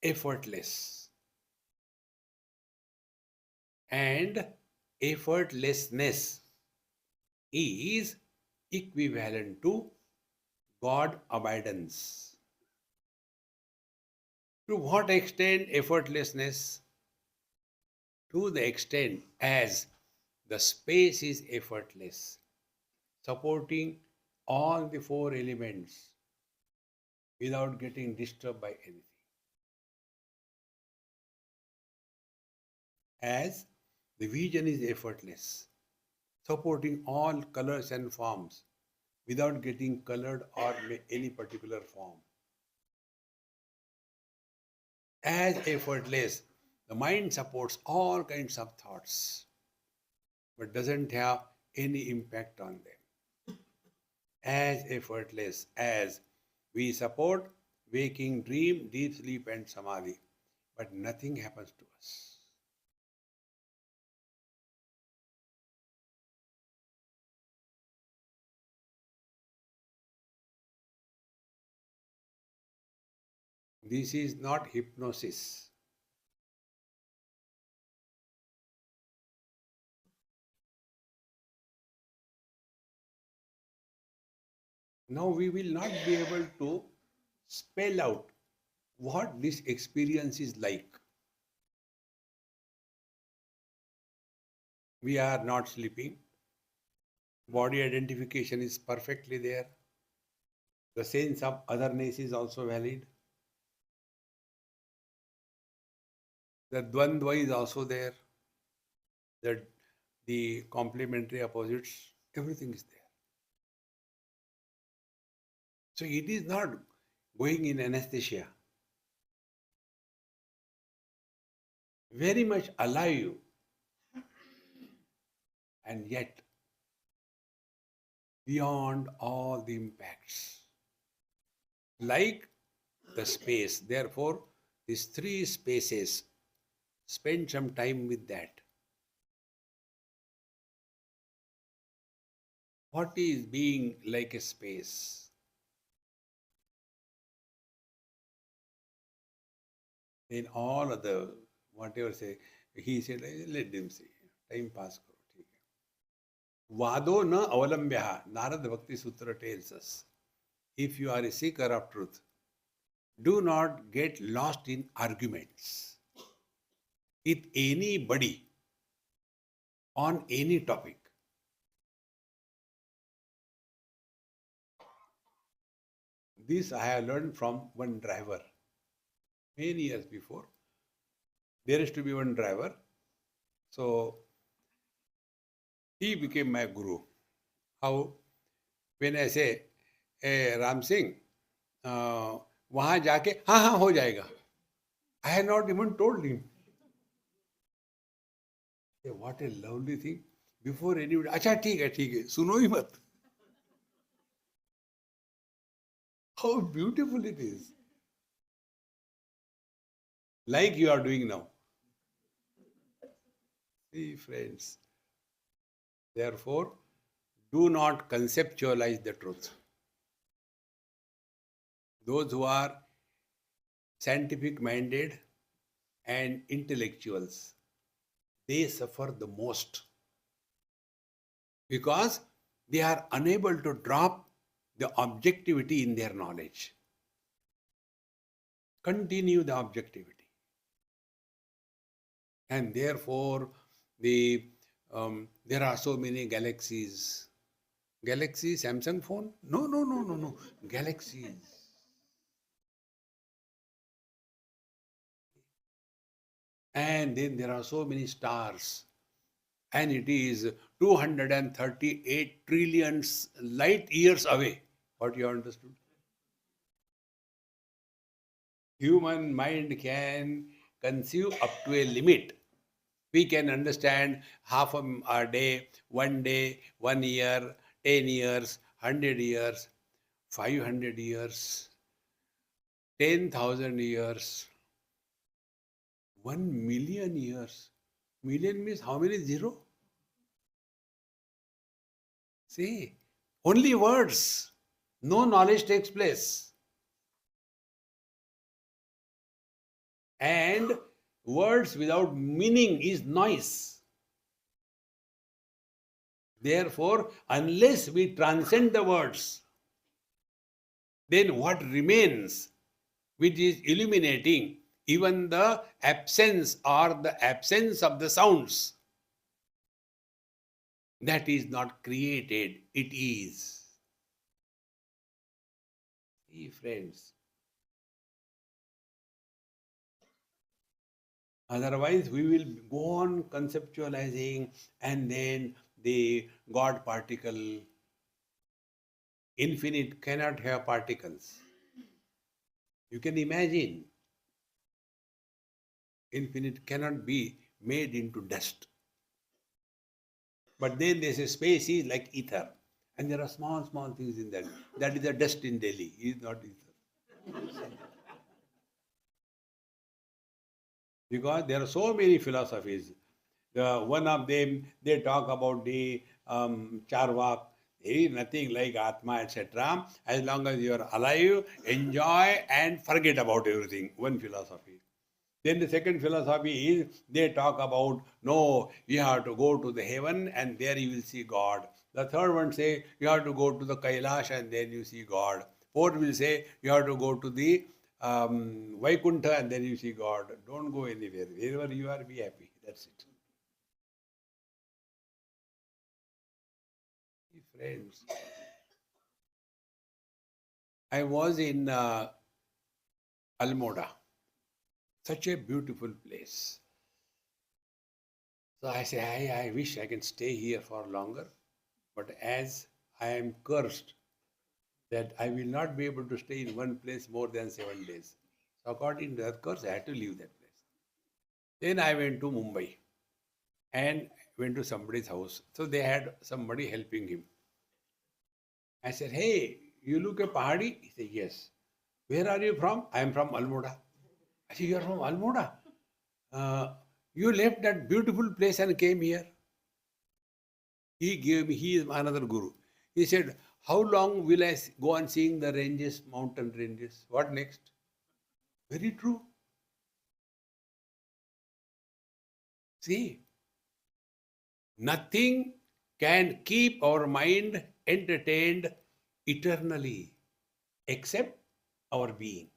effortless. And effortlessness is equivalent to God abidance. To what extent effortlessness? To the extent as the space is effortless, supporting all the four elements without getting disturbed by anything. As the vision is effortless, supporting all colors and forms without getting colored or any particular form. As effortless, the mind supports all kinds of thoughts but doesn't have any impact on them. As effortless as we support waking, dream, deep sleep, and samadhi, but nothing happens to us. This is not hypnosis. Now we will not be able to spell out what this experience is like. We are not sleeping. Body identification is perfectly there. The sense of otherness is also valid. The dvandva is also there. The complementary opposites, everything is there. So it is not going in anesthesia. Very much alive, and yet beyond all the impacts. Like the space. Therefore, these three spaces, spend some time with that. What is being like a space? In all other, whatever say, he said, let them say, time pass karo. Vado na avalambya, Narad Bhakti Sutra tells us. If you are a seeker of truth, do not get lost in arguments with anybody on any topic. This I have learned from one driver many years before. There used to be one driver, so he became my guru. How? When I say, hey, Ram Singh, वहाँ जाके हाँ हाँ हो जाएगा. I had not even told him. Hey, what a lovely thing. Before anybody, अच्छा ठीक है, सुनो ही मत. How beautiful it is. Like you are doing now. See, friends. Therefore, do not conceptualize the truth. Those who are scientific minded and intellectuals, they suffer the most because they are unable to drop the objectivity in their knowledge. Continue the objectivity. And therefore, there are so many galaxies. Galaxy, Samsung phone? No. Galaxies. And then there are so many stars. And it is 238 trillion light years away. What you understood? Human mind can conceive up to a limit. We can understand half a day, 1 year, 10 years, 100 years, 500 years, 10,000 years, 1 million years. Million means how many zero? See, only words. No knowledge takes place. And words without meaning is noise. Therefore, unless we transcend the words, then what remains, which is illuminating even the absence or the absence of the sounds, that is not created, it is. See, friends, otherwise we will go on conceptualizing, and then the God particle, infinite cannot have particles. You can imagine, infinite cannot be made into dust. But then they say space is like ether. And there are small, small things in that. That is the dust in Delhi. It is not ether. Because there are so many philosophies. One of them, they talk about the Charvak. There is nothing like Atma, etc. As long as you are alive, enjoy and forget about everything. One philosophy. Then the second philosophy is they talk about, no, you have to go to the heaven and there you will see God. The third one say you have to go to the Kailash and then you see God. Fourth will say you have to go to the Vaikuntha and then you see God. Don't go anywhere. Wherever you are, be happy. That's it. Friends, I was in Almora. Such a beautiful place. So I say, I wish I can stay here for longer. But as I am cursed that I will not be able to stay in one place more than 7 days. So according to that curse, I had to leave that place. Then I went to Mumbai and went to somebody's house. So they had somebody helping him. I said, hey, you look a Pahadi? He said, yes. Where are you from? I am from Almora. I said, you are from Almora? You left that beautiful place and came here. He gave me, he is another guru. He said, how long will I go on seeing the ranges, mountain ranges? What next? Very true. See, nothing can keep our mind entertained eternally except our being.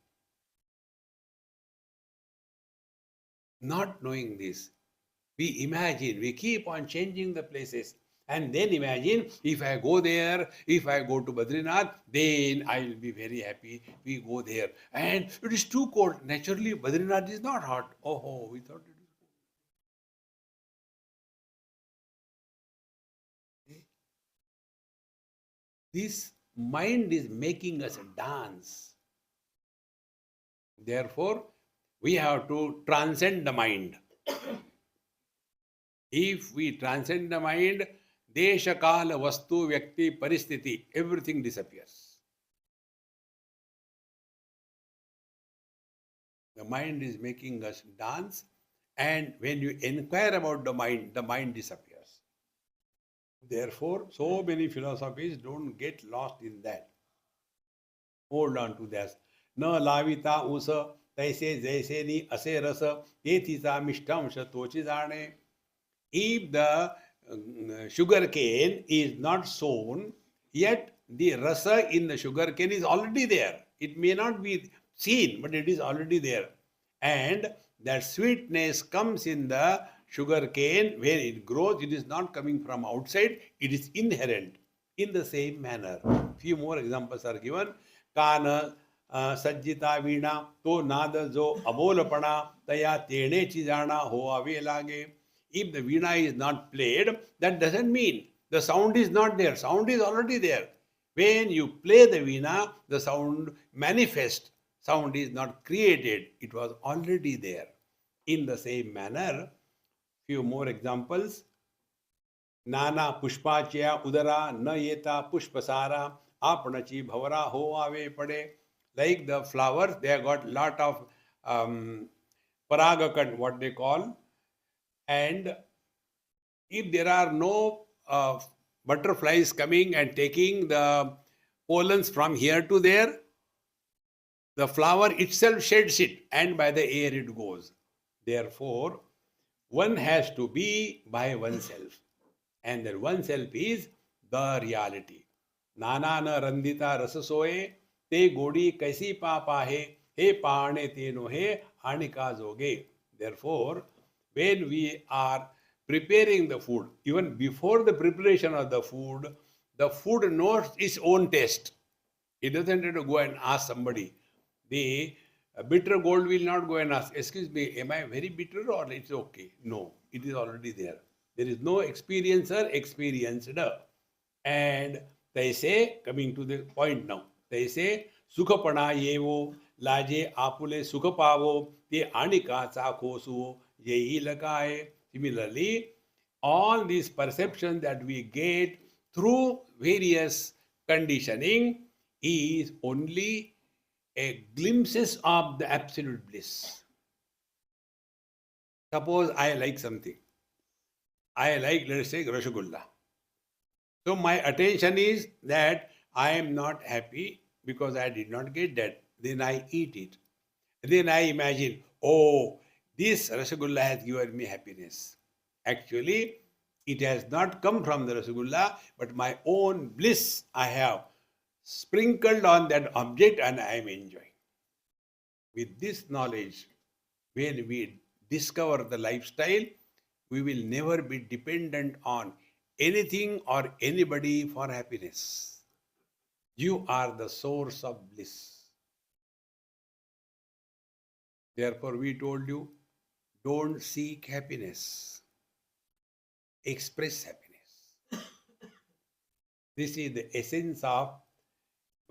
Not knowing this, we imagine, we keep on changing the places. And then imagine, if I go there, if I go to Badrinath, then I will be very happy. We go there. And it is too cold. Naturally, Badrinath is not hot. Oh, we thought it is cold. This mind is making us dance. Therefore, we have to transcend the mind. If we transcend the mind, Desha, Kala, Vastu, Vyakti, Paristhiti, everything disappears. The mind is making us dance, and when you inquire about the mind disappears. Therefore, so many philosophies don't get lost in that. Hold on to that. Na lavita usa, taise jaise ni ase rasa, etisa mishtamsha tochi jane. If the sugar cane is not sown, yet the rasa in the sugar cane is already there. It may not be seen, but it is already there. And that sweetness comes in the sugar cane when it grows. It is not coming from outside, it is inherent. In the same manner, few more examples are given. Kana sajjita veena to nada jo abolapana taya tene chijana ho ave lage. If the veena is not played, that doesn't mean the sound is not there. Sound is already there. When you play the veena, the sound manifests. sound is not created, it was already there. In the same manner, few more examples. नाना पुष्पाच्या उदरा न येता पुष्पसारा आपणची भवरा हो आवे पडे. Like the flowers, they have got lot of paragakan, what they call, and if there are no butterflies coming and taking the pollens from here to there, the flower itself sheds it, and by the air it goes. Therefore, one has to be by oneself, and that oneself is the reality. नाना न रंदिता रस सोये ते गोडी कैसी पाप आहे हे पाहणे ते नोहे आणि का जोगे. Therefore, when we are preparing the food, even before the preparation of the food knows its own taste. It doesn't have to go and ask somebody. The bitter gold will not go and ask, excuse me, am I very bitter or it's okay? No, it is already there. There is no experiencer, experienced. And they say, coming to the point now, they say, Sukhapana yevo, laje apule sukhapavo, te anika chakhosu, yehi lakaye. Similarly, all these perceptions that we get through various conditioning is only a glimpses of the absolute bliss. Suppose I like something. I like, let us say, Rasgulla. So my attention is that I am not happy because I did not get that. Then I eat it. Then I imagine, oh, this Rasgulla has given me happiness. Actually, it has not come from the Rasgulla, but my own bliss I have sprinkled on that object and I am enjoying. With this knowledge, when we discover the lifestyle, we will never be dependent on anything or anybody for happiness. You are the source of bliss. Therefore, we told you, don't seek happiness. Express happiness. This is the essence of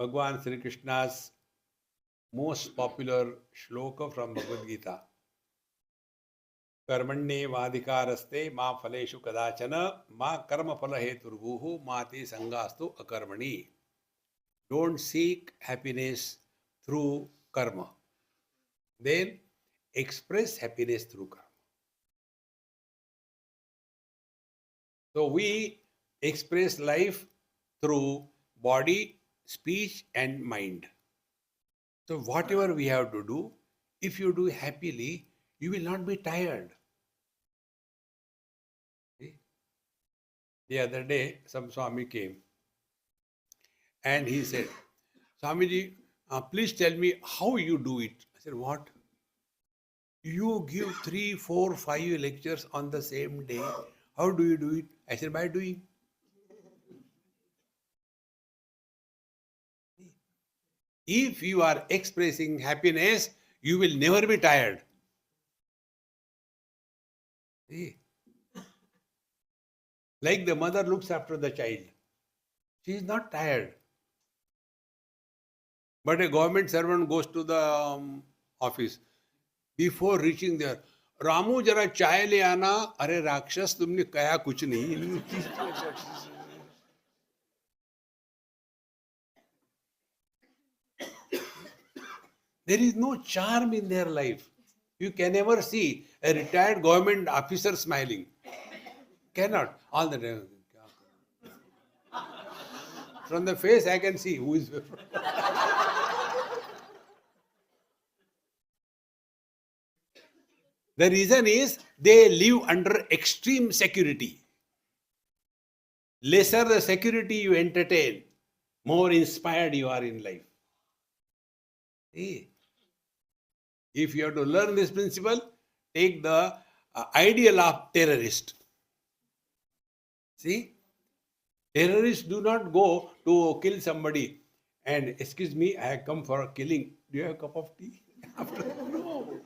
Bhagavan Sri Krishna's most popular shloka from Bhagavad Gita. कर्मण्ये वाधिकारस्ते मा फलेषु कदाचन मा कर्म फल हेतुर्भुः मा ते संगास्तु अकर्मणि. Don't seek happiness through karma. Then express happiness through karma. So we express life through body, speech and mind. So whatever we have to do, if you do happily, you will not be tired. See? The other day, some Swami came and he said, Swamiji, please tell me how you do it. I said, what? You give 3, 4, 5 lectures on the same day. How do you do it? I said, by doing. If you are expressing happiness, you will never be tired. See? Like the mother looks after the child. She is not tired. But a government servant goes to the office. Before reaching there, Ramu jara chai le aana. Arey Rakshas, tumne kaya kuch nahi. There is no charm in their life. You can never see a retired government officer smiling. Cannot. All the time. From the face, I can see who is. The reason is they live under extreme security. Lesser the security you entertain, more inspired you are in life. See? If you have to learn this principle, take the ideal of terrorist. See? Terrorists do not go to kill somebody and, excuse me, I have come for killing. Do you have a cup of tea? No.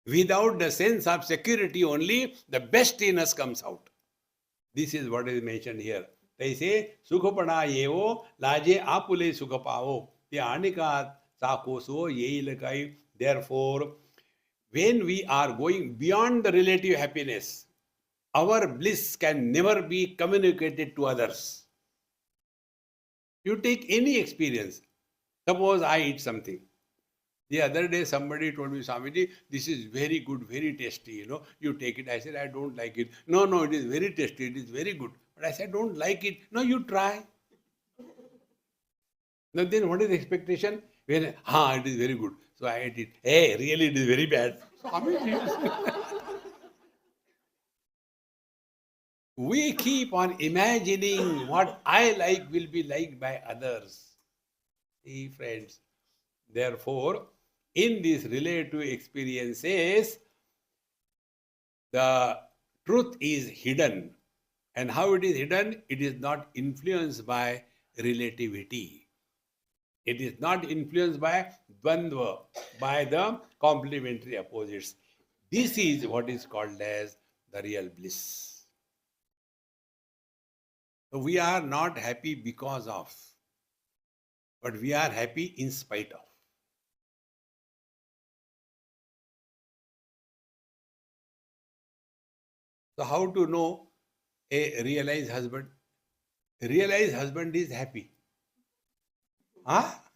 Without the sense of security only, the best in us comes out. This is what is mentioned here. They say, Sukhapana yevo, laje apule sukhapavo. The anika Sakoso Yeilakai. Therefore, when we are going beyond the relative happiness, our bliss can never be communicated to others. You take any experience. Suppose I eat something. The other day somebody told me, Swamiji, this is very good, very tasty, you take it. I said, I don't like it. No, no, it is very tasty, it is very good. But I said, don't like it. No, you try. Now then what is the expectation? When, it is very good. So I ate it. Hey, really it is very bad. Swamiji. We keep on imagining what I like will be liked by others. See, friends. Therefore, in these relative experiences, the truth is hidden. And how it is hidden? It is not influenced by relativity. It is not influenced by dvandva, by the complementary opposites. This is what is called as the real bliss. So we are not happy because of, but we are happy in spite of. So how to know a realized husband? A realized husband is happy.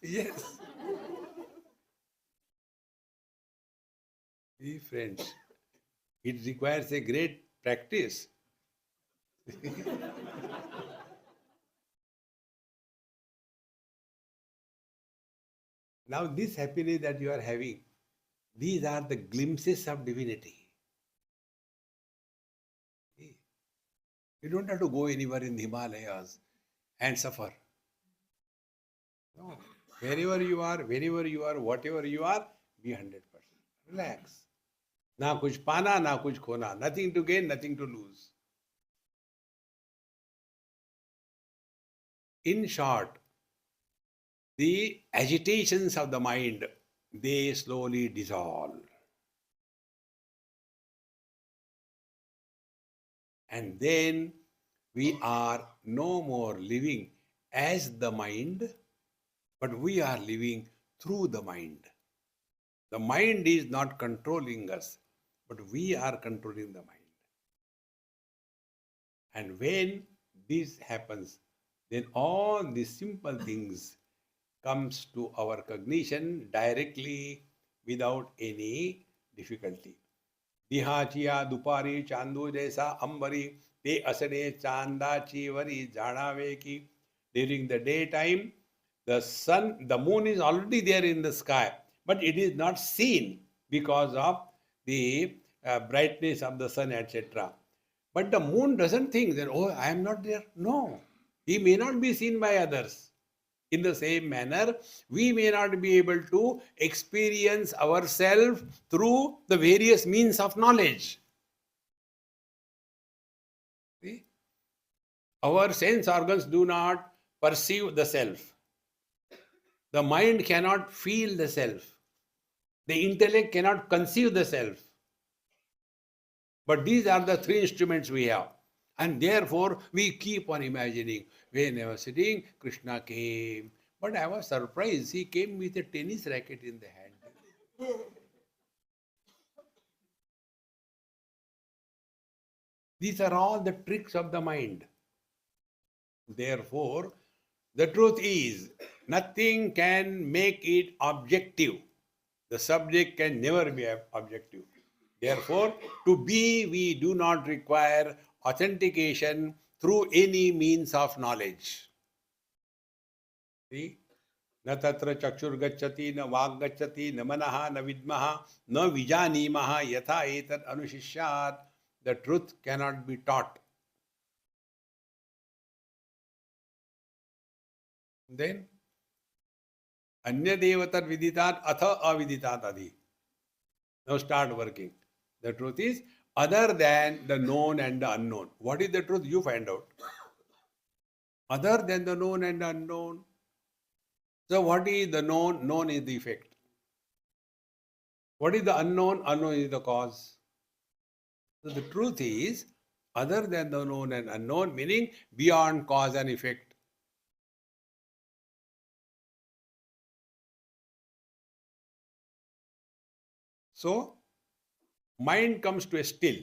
Yes. See, friends, it requires a great practice. Now, this happiness that you are having, these are the glimpses of divinity. You don't have to go anywhere in the Himalayas and suffer. No. Wherever you are, whenever you are, whatever you are, be 100%. Relax. Na kuch pana, na kuch khona. Nothing to gain, nothing to lose. In short, the agitations of the mind, they slowly dissolve. And then we are no more living as the mind, but we are living through the mind. The mind is not controlling us, but we are controlling the mind. And when this happens, then all these simple things comes to our cognition directly without any difficulty. दिहाचिया दुपारी चांदू जैसा अंबरी ते असने चांदाची worry जाणावे की. During the daytime, the sun, the moon is already there in the sky, but it is not seen because of the brightness of the sun, etc. But the moon doesn't think that, oh, I am not there. No, he may not be seen by others. In the same manner, we may not be able to experience ourselves through the various means of knowledge. See? Our sense organs do not perceive the self. The mind cannot feel the self. The intellect cannot conceive the self. But these are the three instruments we have. And therefore, we keep on imagining, when I was sitting, Krishna came. But I was surprised, he came with a tennis racket in the hand. These are all the tricks of the mind. Therefore, the truth is, nothing can make it objective. The subject can never be objective. Therefore, to be, we do not require authentication through any means of knowledge. See? Na tatra chakshur gacchati, na vag gacchati, na manaha, na vidmaha, na vijanimaha, yatha etat anushishyat. The truth cannot be taught. Then, anya devatar viditat atha aviditat adhi. Now start working. The truth is, other than the known and the unknown. What is the truth? You find out. Other than the known and the unknown. So what is the known? Known is the effect. What is the unknown? Unknown is the cause. So the truth is, other than the known and unknown, meaning beyond cause and effect. So, mind comes to a still.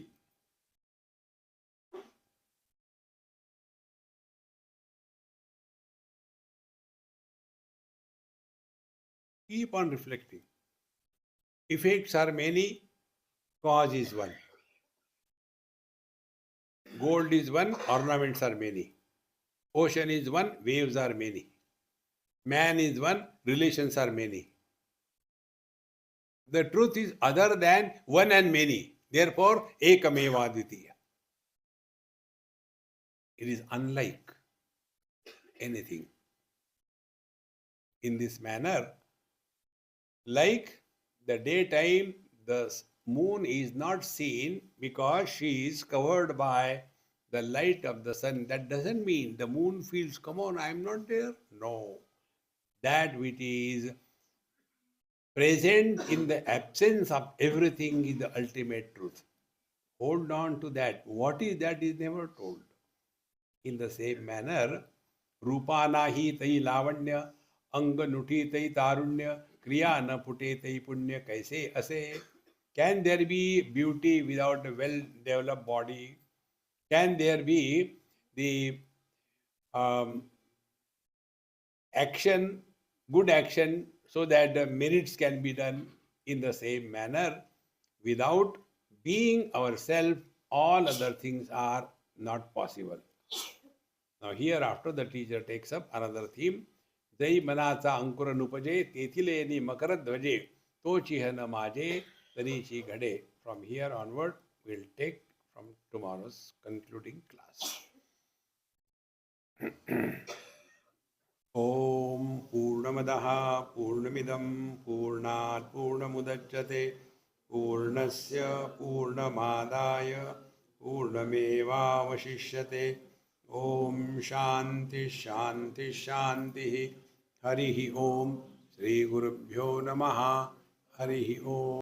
Keep on reflecting. Effects are many, cause is one. Gold is one, ornaments are many. Ocean is one, waves are many. Man is one, relations are many. The truth is other than one and many. Therefore, ekameva advitiya. It is unlike anything. In this manner, like the daytime, the moon is not seen because she is covered by the light of the sun. That doesn't mean the moon feels, come on, I am not there. No. That which is present in the absence of everything is the ultimate truth. Hold on to that. What is that is never told. In the same manner, रूपानाही तई लावण्य, अंग नुठी तई तारुण्य, क्रिया न पुटे तई पुण्य, कैसे असे? Can there be beauty without a well-developed body? Can there be the action, good action, so that the merits can be done in the same manner? Without being ourselves, all other things are not possible. Now hereafter the teacher takes up another theme. जै मनाचा अंकुर नुपजे तेथिले नि मकर ध्वजे तोची हन माजे तरीची घडे. From here onward we'll take from tomorrow's concluding class. ओम पूर्णमदः पूर्णमिदं पूर्णात् पूर्णमुदच्यते पूर्णस्य पूर्णमादाय पूर्णमेवावशिष्यते. ओम शांति शांति शांति. हरि ओम. श्री गुरुभ्यो नमः. हरि ओम.